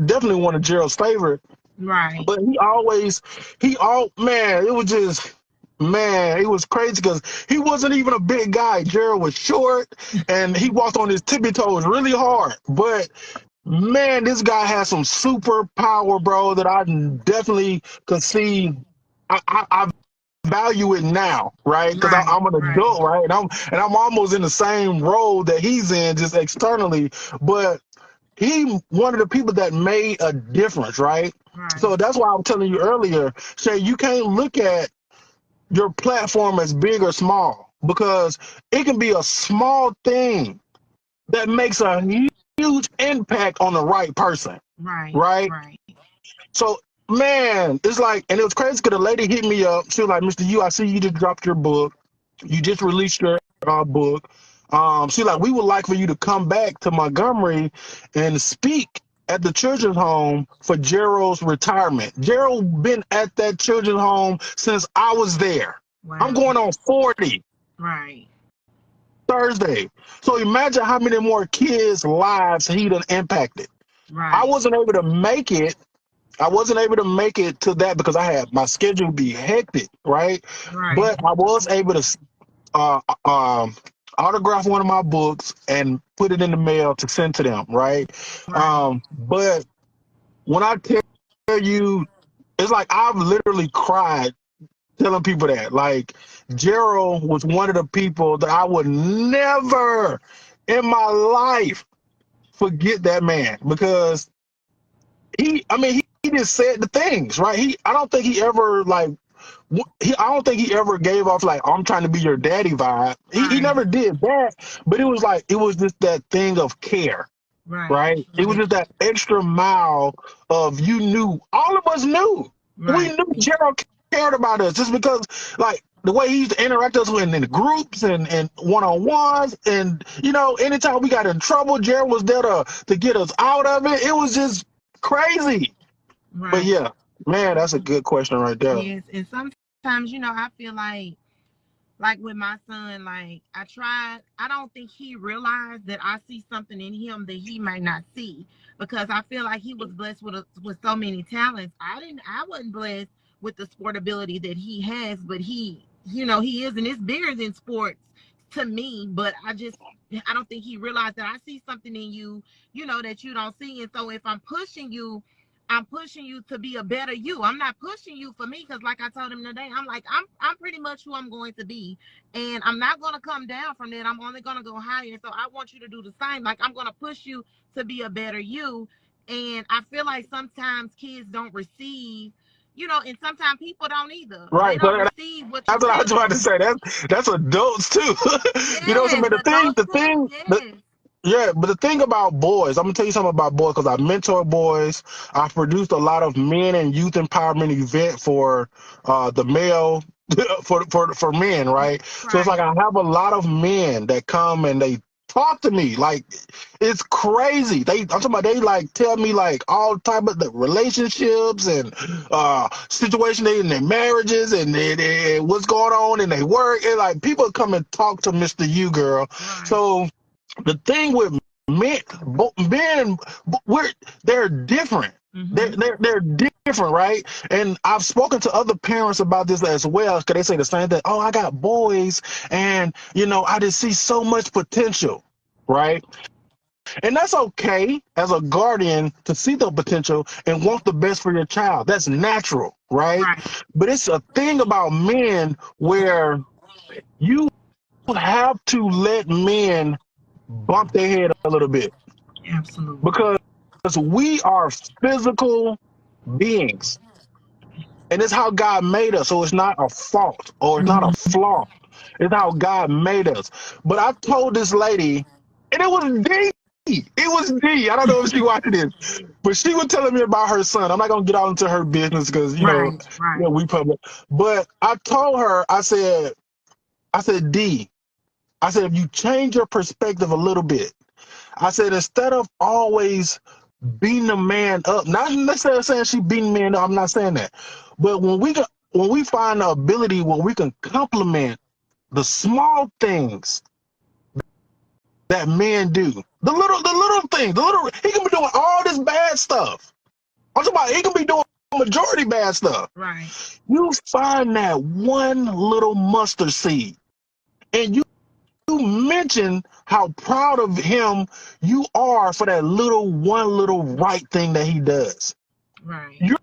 definitely one of Gerald's favorite.
Right.
But man, it was just, man, it was crazy because he wasn't even a big guy. Gerald was short and he walked on his tippy toes really hard. But man, this guy has some superpower, bro, that I definitely could see. I value it now, right? Because
Right.
I'm an
Right.
adult, right? And I'm almost in the same role that he's in, just externally. But he one of the people that made a difference, right? So
Right.
that's why I was telling you earlier, Shay, you can't look at your platform as big or small because it can be a small thing that makes a huge impact on the right person,
Right.
right?
Right.
So, man, it's like, and it was crazy because the lady hit me up. She was like, Mr. I see you just dropped your book. You just released your book. She like, we would like for you to come back to Montgomery and speak at the children's home for Gerald's retirement. Gerald been at that children's home since I was there. I'm
Wow.
going on 40
Right.
Thursday. So imagine how many more kids' lives he done impacted. I
Right.
wasn't able to make it I wasn't able to make it to that because I had my schedule be hectic, right?
Right.
But I was able to uh, um, autograph one of my books and put it in the mail to send to them, right?
Right.
But when I tell you, it's like I've literally cried telling people that. Like Gerald was one of the people that I would never in my life forget that man because he just said the things, right? I don't think he ever I don't think he ever gave off like I'm trying to be your daddy vibe. He
Right.
never did that, but it was like it was just that thing of care,
Right.
right? It was just that extra mile of you knew all of us knew. We
Right.
knew Gerald cared about us just because like the way he used to interact with us in the groups and one-on-ones and anytime we got in trouble, Gerald was there to get us out of it. It was just crazy. But
Right.
yeah, man, that's a good question right there.
Yes. And sometimes, I feel like with my son, like I don't think he realized that I see something in him that he might not see because I feel like he was blessed with so many talents. I wasn't blessed with the sport ability that he has, but he is, and it's bigger than sports to me. But I don't think he realized that I see something in you, that you don't see. And so if I'm pushing you to be a better you. I'm not pushing you for me because, like I told him today, I'm like I'm pretty much who I'm going to be, and I'm not going to come down from that. I'm only going to go higher. So I want you to do the same. Like I'm going to push you to be a better you, and I feel like sometimes kids don't receive And sometimes people don't either. They
Right. So
don't receive what you
that's what I was
tell
about to
them.
say. That's adults too. You know what I'm saying?
Yes,
But
adults too. Yes.
yeah, but the thing about boys, I'm gonna tell you something about boys because I mentor boys. I've produced a lot of men and youth empowerment event for the male for men, right? So it's like
Right.
I have a lot of men that come and they talk to me like it's crazy. I'm talking about they like tell me like all type of the relationships and situation in their marriages and what's going on in their work. And like people come and talk to Mr. You girl.
Right.
So the thing with men, we're they're different.
Mm-hmm.
They're different, right? And I've spoken to other parents about this as well because they say the same thing. Oh, I got boys, and I just see so much potential, right? And that's okay as a guardian to see the potential and want the best for your child. That's natural, right?
Right.
But it's a thing about men where you have to let men bump their head a little bit
Absolutely.
because we are physical beings and it's how God made us. So it's not a fault or it's not a
Mm-hmm.
flaw. It's how God made us. But I told this lady, and it was D. It was D. I don't know if she watched this, but she was telling me about her son. I'm not gonna get out into her business because
Right. Right.
we public. But I told her, I said, D. I said, if you change your perspective a little bit, I said, instead of always beating a man up, not necessarily saying she beating men up, I'm not saying that. But when we find the ability where we can compliment the small things that men do, the little things, he can be doing all this bad stuff. I'm talking about he can be doing majority bad stuff.
Right.
You find that one little mustard seed and you mention how proud of him you are for that one little right thing that he does.
Right.
You're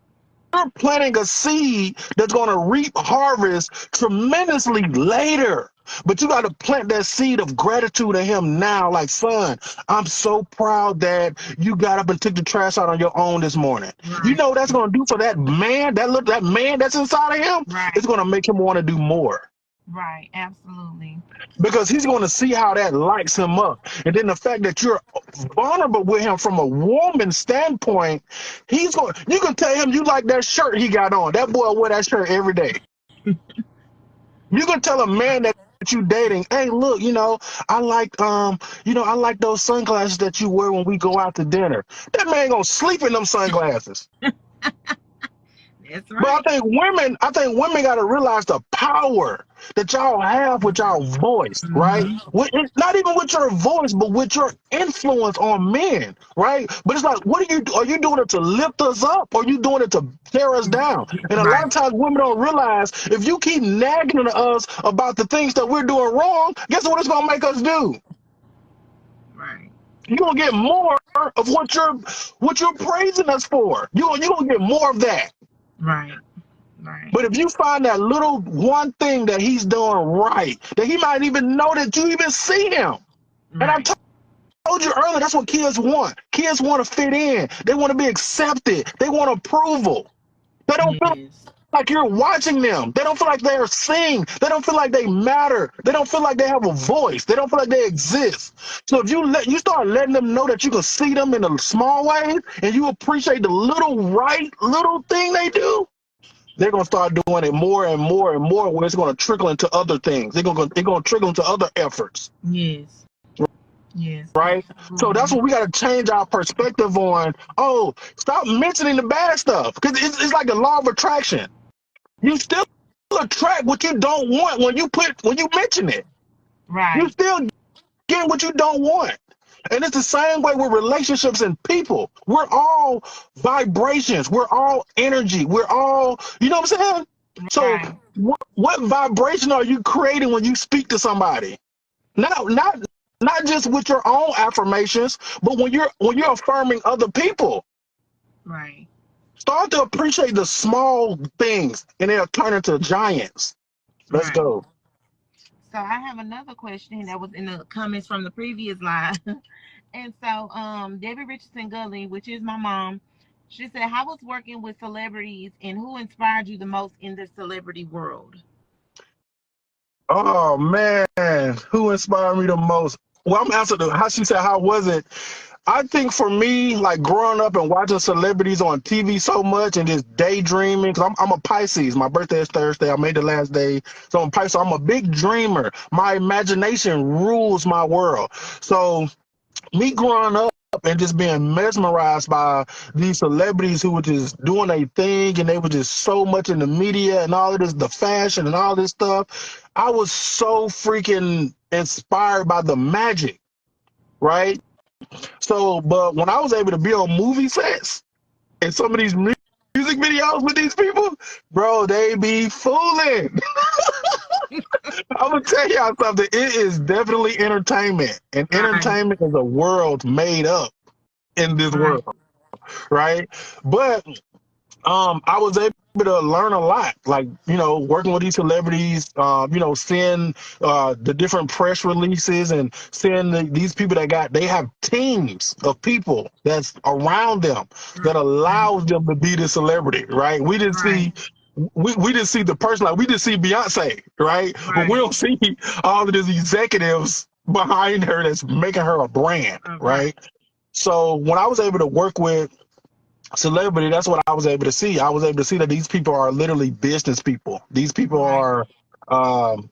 planting a seed that's going to reap harvest tremendously later. But you got to plant that seed of gratitude in him now. Like, son, I'm so proud that you got up and took the trash out on your own this morning. You
Right.
know what that's going to do for that man, that man that's inside of him? It's
Right.
going to make him want to do more.
Right. Absolutely.
Because he's going to see how that lights him up. And then the fact that you're vulnerable with him from a woman standpoint, you can tell him you like that shirt he got on. That boy wear that shirt every day. You can tell a man that you dating, hey, look, I like those sunglasses that you wear when we go out to dinner. That man gonna sleep in them sunglasses.
That's
But
right.
I think women got to realize the power that y'all have with y'all voice, right?
Mm-hmm.
Not even with your voice, but with your influence on men, right? But it's like, what are you? Are you doing it to lift us up, or are you doing it to tear us down? And a lot
Right.
of times, women don't realize if you keep nagging to us about the things that we're doing wrong, guess what it's gonna make us do?
Right.
You're gonna get more of what you're praising us for. You're gonna get more of that.
Right. Right.
But if you find that little one thing that he's doing right, that he might even know that you even see him. And I
Right.
told you earlier, that's what kids want. Kids want to fit in. They want to be accepted. They want approval. They don't feel
Yes.
like you're watching them. They don't feel like they're seen. They don't feel like they matter. They don't feel like they have a voice. They don't feel like they exist. So if you start letting them know that you can see them in a small way and you appreciate the little thing they do, they're gonna start doing it more and more and more, where it's gonna trickle into other things. They're gonna trickle into other efforts,
Yes. Yes.
right? So that's
Absolutely.
what we gotta change our perspective on. Oh, stop mentioning the bad stuff because it's like the law of attraction. You still attract what you don't want when you mention it. You
Right.
still get what you don't want. And it's the same way with relationships and people. We're all vibrations. We're all energy. We're all, you know what I'm saying? So
Right.
what vibration are you creating when you speak to somebody? Not just with your own affirmations, but when you're affirming other people.
Right.
Start to appreciate the small things and they'll turn into giants. Let's
Right.
go.
So I have another question that was in the comments from the previous live. And so Debbie Richardson Gully, which is my mom, She said, "How was working with celebrities, and who inspired you the most in the celebrity world?"
Oh man, who inspired me the most? Well, I'm answering how she said, how was it? I think for me, like growing up and watching celebrities on TV so much and just daydreaming, because I'm a Pisces. My birthday is Thursday. I made the last day. So I'm Pisces. So I'm a big dreamer. My imagination rules my world. So me growing up and just being mesmerized by these celebrities who were just doing a thing and they were just so much in the media and all of this, the fashion and all this stuff. I was so freaking inspired by the magic, right? So, but when I was able to be on movie sets and some of these music videos with these people, bro, they be fooling. I'm gonna tell y'all something. It is definitely entertainment, and
Right,
entertainment is a world made up in this
right,
world, right? But I was able to learn a lot, like, working with these celebrities, seeing the different press releases and seeing these people they have teams of people that's around them that
right,
allows them to be the celebrity, right?
right,
We didn't see the person, like we just see Beyonce, right? But we
right,
don't see all of these executives behind her that's making her a brand,
right,
right? So when I was able to work with celebrity, that's what I was able to see. I was able to see that these people are literally business people.
right,
Um,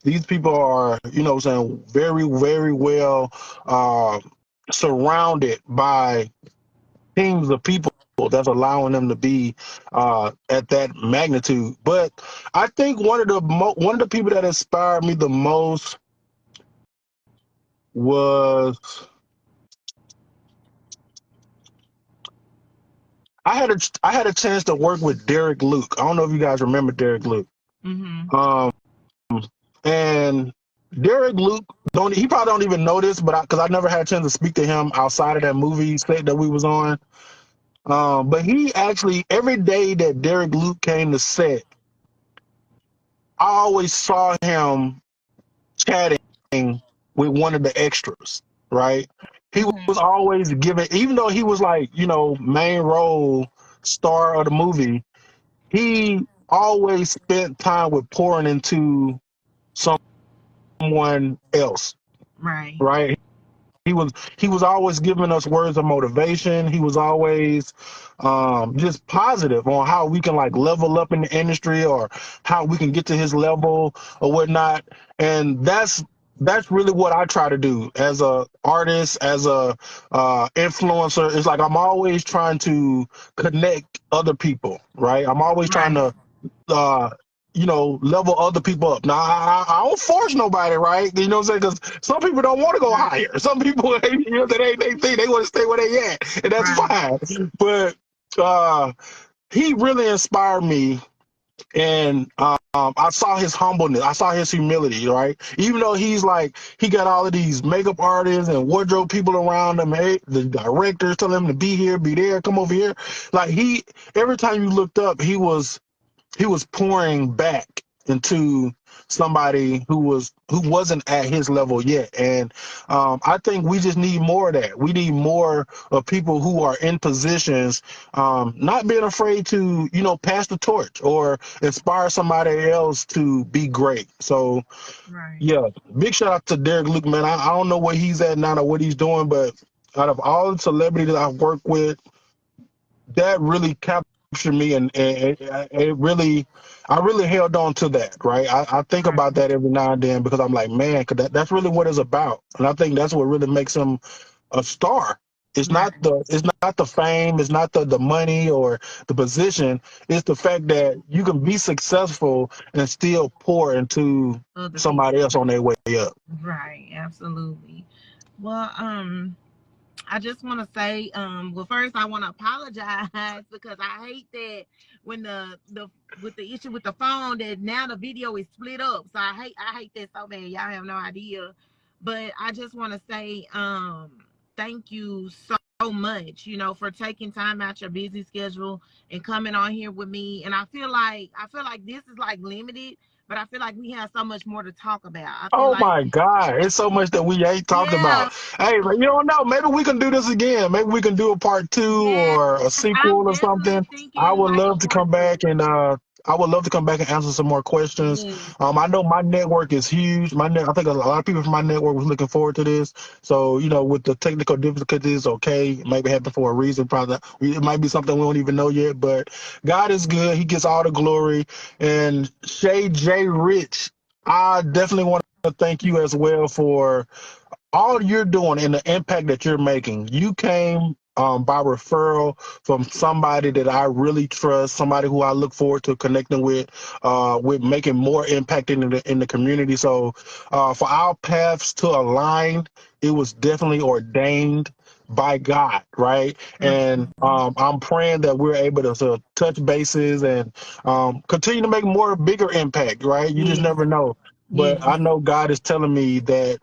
these people are, saying, very, very well surrounded by teams of people that's allowing them to be at that magnitude. But I think one of the people that inspired me the most was I had a chance to work with Derek Luke. I don't know if you guys remember Derek Luke.
mm-hmm,
Um, And Derek Luke don't he probably don't even know this, but because I never had a chance to speak to him outside of that movie set that we was on. But he actually every day that Derek Luke came to set, I always saw him chatting with one of the extras, right? He
mm-hmm,
was always giving, even though he was like, main role star of the movie, he always spent time with pouring into someone else,
right,
right? He was always giving us words of motivation. He was always just positive on how we can like level up in the industry or how we can get to his level or whatnot. And that's really what I try to do as a artist, as a influencer. It's like I'm always trying to connect other people, right? I'm always trying
right,
to uh level other people up. Now, I don't force nobody, right? You know what I'm saying? Because some people don't want to go
right,
higher. Some people, they think they want to stay where they at, and that's
right,
fine. But he really inspired me, and I saw his humbleness. I saw his humility, right? Even though he got all of these makeup artists and wardrobe people around him, hey, the directors telling him to be here, be there, come over here. Like every time you looked up, he was pouring back into somebody who wasn't at his level yet. And I think we just need more of that. We need more of people who are in positions, not being afraid to pass the torch or inspire somebody else to be great. So
right,
yeah, big shout out to Derek Luke, man. I don't know where he's at now or what he's doing, but out of all the celebrities that I've worked with, that really captured me, and it really, I really held on to that, right? I think
right,
about that every now and then because I'm like, man, 'cause that's really what it's about, and I think that's what really makes him a star.
right,
It's not the fame, it's not the money or the position. It's the fact that you can be successful and still pour into
other
somebody
people,
else on their way up.
right, absolutely. Well, I just want to say, well, first I want to apologize because I hate that when the with the issue with the phone that now the video is split up. So I hate that so bad. Y'all have no idea. But I just want to say, thank you so much, for taking time out your busy schedule and coming on here with me. And I feel like this is like limited but I feel like we have so much more to talk about. I feel
Oh
like,
my God. It's so much that we ain't talked
yeah,
about. Hey, but you don't know. Maybe we can do this again. Maybe we can do a part two
yes,
or a
I'm
sequel or
definitely
something. I
thinking
would
like a
love to
part
come
two.
back and I would love to come back and answer some more questions.
Yes,
I know my network is huge. I think a lot of people from my network was looking forward to this. So, with the technical difficulties, okay, it might be happening for a reason. Probably it might be something we don't even know yet. But God is good. He gets all the glory. And Shaejrich, I definitely want to thank you as well for all you're doing and the impact that you're making. You came by referral from somebody that I really trust, somebody who I look forward to connecting with making more impact in the community. So for our paths to align, it was definitely ordained by God, right? And I'm praying that we're able to touch bases and continue to make more bigger impact, right? You just
yes,
never know. But
yes,
I know God is telling me that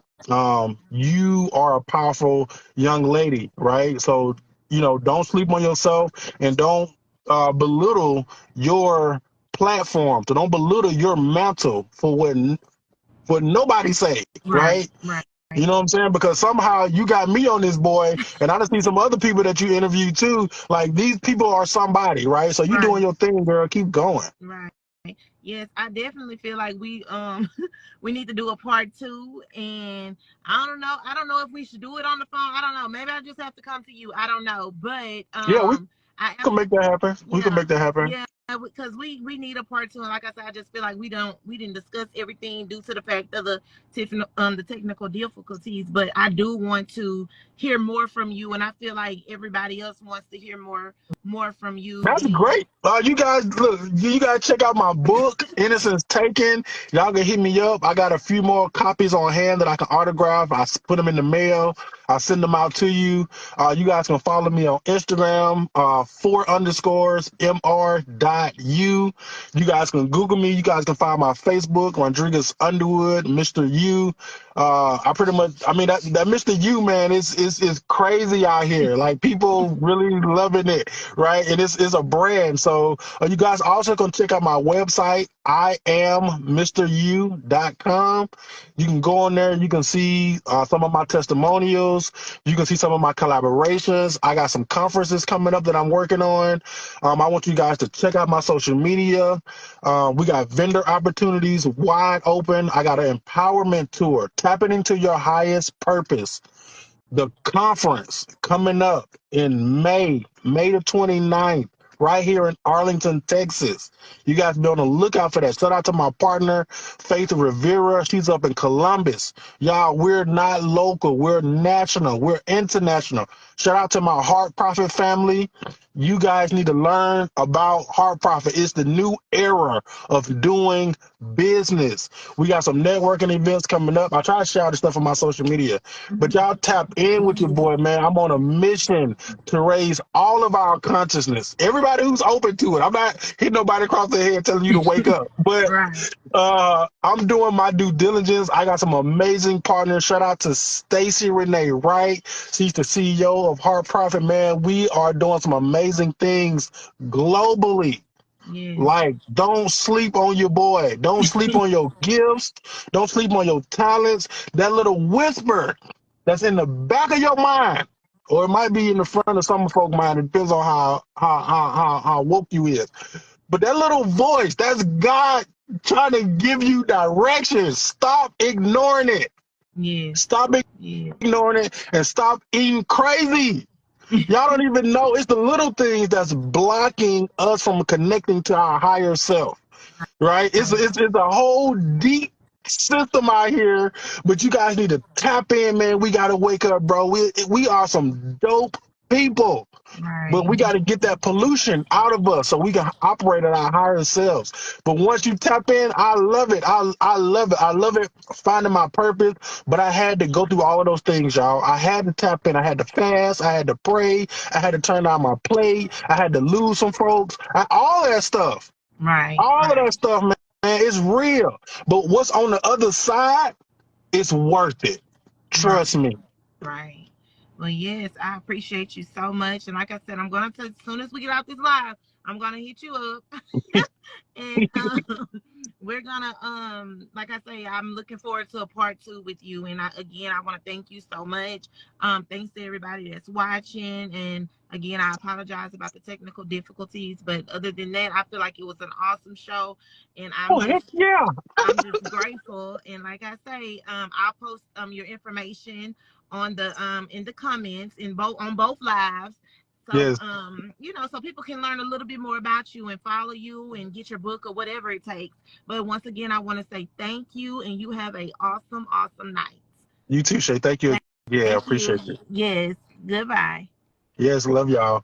you are a powerful young lady, right? So, don't sleep on yourself and don't belittle your platform. So don't belittle your mantle for what nobody say,
right,
right?
right,
You know what I'm saying? Because somehow you got me on this boy, and I just see some other people that you interviewed too. Like these people are somebody, right? So you
right.
doing your thing, girl. Keep going.
Right. Yes, I definitely feel like we we need to do a part two, and I don't know if we should do it on the phone. I don't know. Maybe I just have to come to you. I don't know. But
Yeah, we
I
can make that happen. We can
yeah,
make that happen.
yeah, because we need a part two, and like I said, I just feel like we didn't discuss everything due to the fact of the technical difficulties. But I do want to hear more from you, and I feel like everybody else wants to hear more from you.
That's
And
great. You guys, look, you gotta check out my book, Innocence Taken. Y'all can hit me up. I got a few more copies on hand that I can autograph. Put them in the mail. I send them out to you. You guys can follow me on Instagram, 4_mr.u. You guys can Google me. You guys can find my Facebook, Rondregus Underwood, Mr. U. I pretty much, I mean, that Mr. U, man, is crazy out here. Like people really loving it, right? And it's a brand. So you guys also can check out my website, IamMrU.com. You can go on there. You can see some of my testimonials. You can see some of my collaborations. I got some conferences coming up that I'm working on. I want you guys to check out my social media. We got vendor opportunities wide open. I got an empowerment tour, tapping into your highest purpose. The conference coming up in May the 29th, right here in Arlington, Texas. You guys be on the lookout for that. Shout out to my partner, Faith Rivera. She's up in Columbus. Y'all, we're not local. We're national. We're international. Shout out to my Heart Profit family. You guys need to learn about Heart Profit. It's the new era of doing business. We got some networking events coming up. I try to share this stuff on my social media, but y'all tap in with your boy, man. I'm on a mission to raise all of our consciousness. Everybody who's open to it. I'm not hitting nobody across the head telling you to wake up, but
right.
I'm doing my due diligence. I got some amazing partners. Shout out to Stacy Renee Wright. She's the CEO of Heart Profit, man. We are doing some amazing things globally.
Yes.
Like, don't sleep on your boy. Don't sleep on your gifts. Don't sleep on your talents. That little whisper that's in the back of your mind, or it might be in the front of some folk mind. It depends on how woke you is. But that little voice, that's God trying to give you directions. Stop ignoring it.
Yes.
Stop
Yes.
ignoring it and stop eating crazy. Y'all don't even know it's the little things that's blocking us from connecting to our higher self, right? It's a whole deep system out here, but you guys need to tap in, man. We got to wake up, bro. We are some dope people. But
Right.
we got to get that pollution out of us so we can operate at our higher selves. But once you tap in, I love it. I love it. I love it finding my purpose. But I had to go through all of those things, y'all. I had to tap in. I had to fast. I had to pray. I had to turn down my plate. I had to lose some folks. All that stuff.
Right.
All of
Right.
that stuff, man, it's real. But what's on the other side, it's worth it.
Right.
Trust me.
Right. Well, yes, I appreciate you so much. And like I said, as soon as we get out this live, I'm gonna hit you up. And we're gonna like I say, I'm looking forward to a part two with you. And I want to thank you so much. Thanks to everybody that's watching. And again, I apologize about the technical difficulties, but other than that, I feel like it was an awesome show, and
Oh, heck yeah.
I'm just grateful. And like I say, I'll post your information on the in the comments in both on both lives. So
Yes.
so people can learn a little bit more about you and follow you and get your book or whatever it takes. But once again, I want to say thank you, and you have a awesome, awesome night.
You too, Shay. Thank you again.
Thank
Appreciate
you.
you.
Yes. Goodbye.
Yes, love y'all.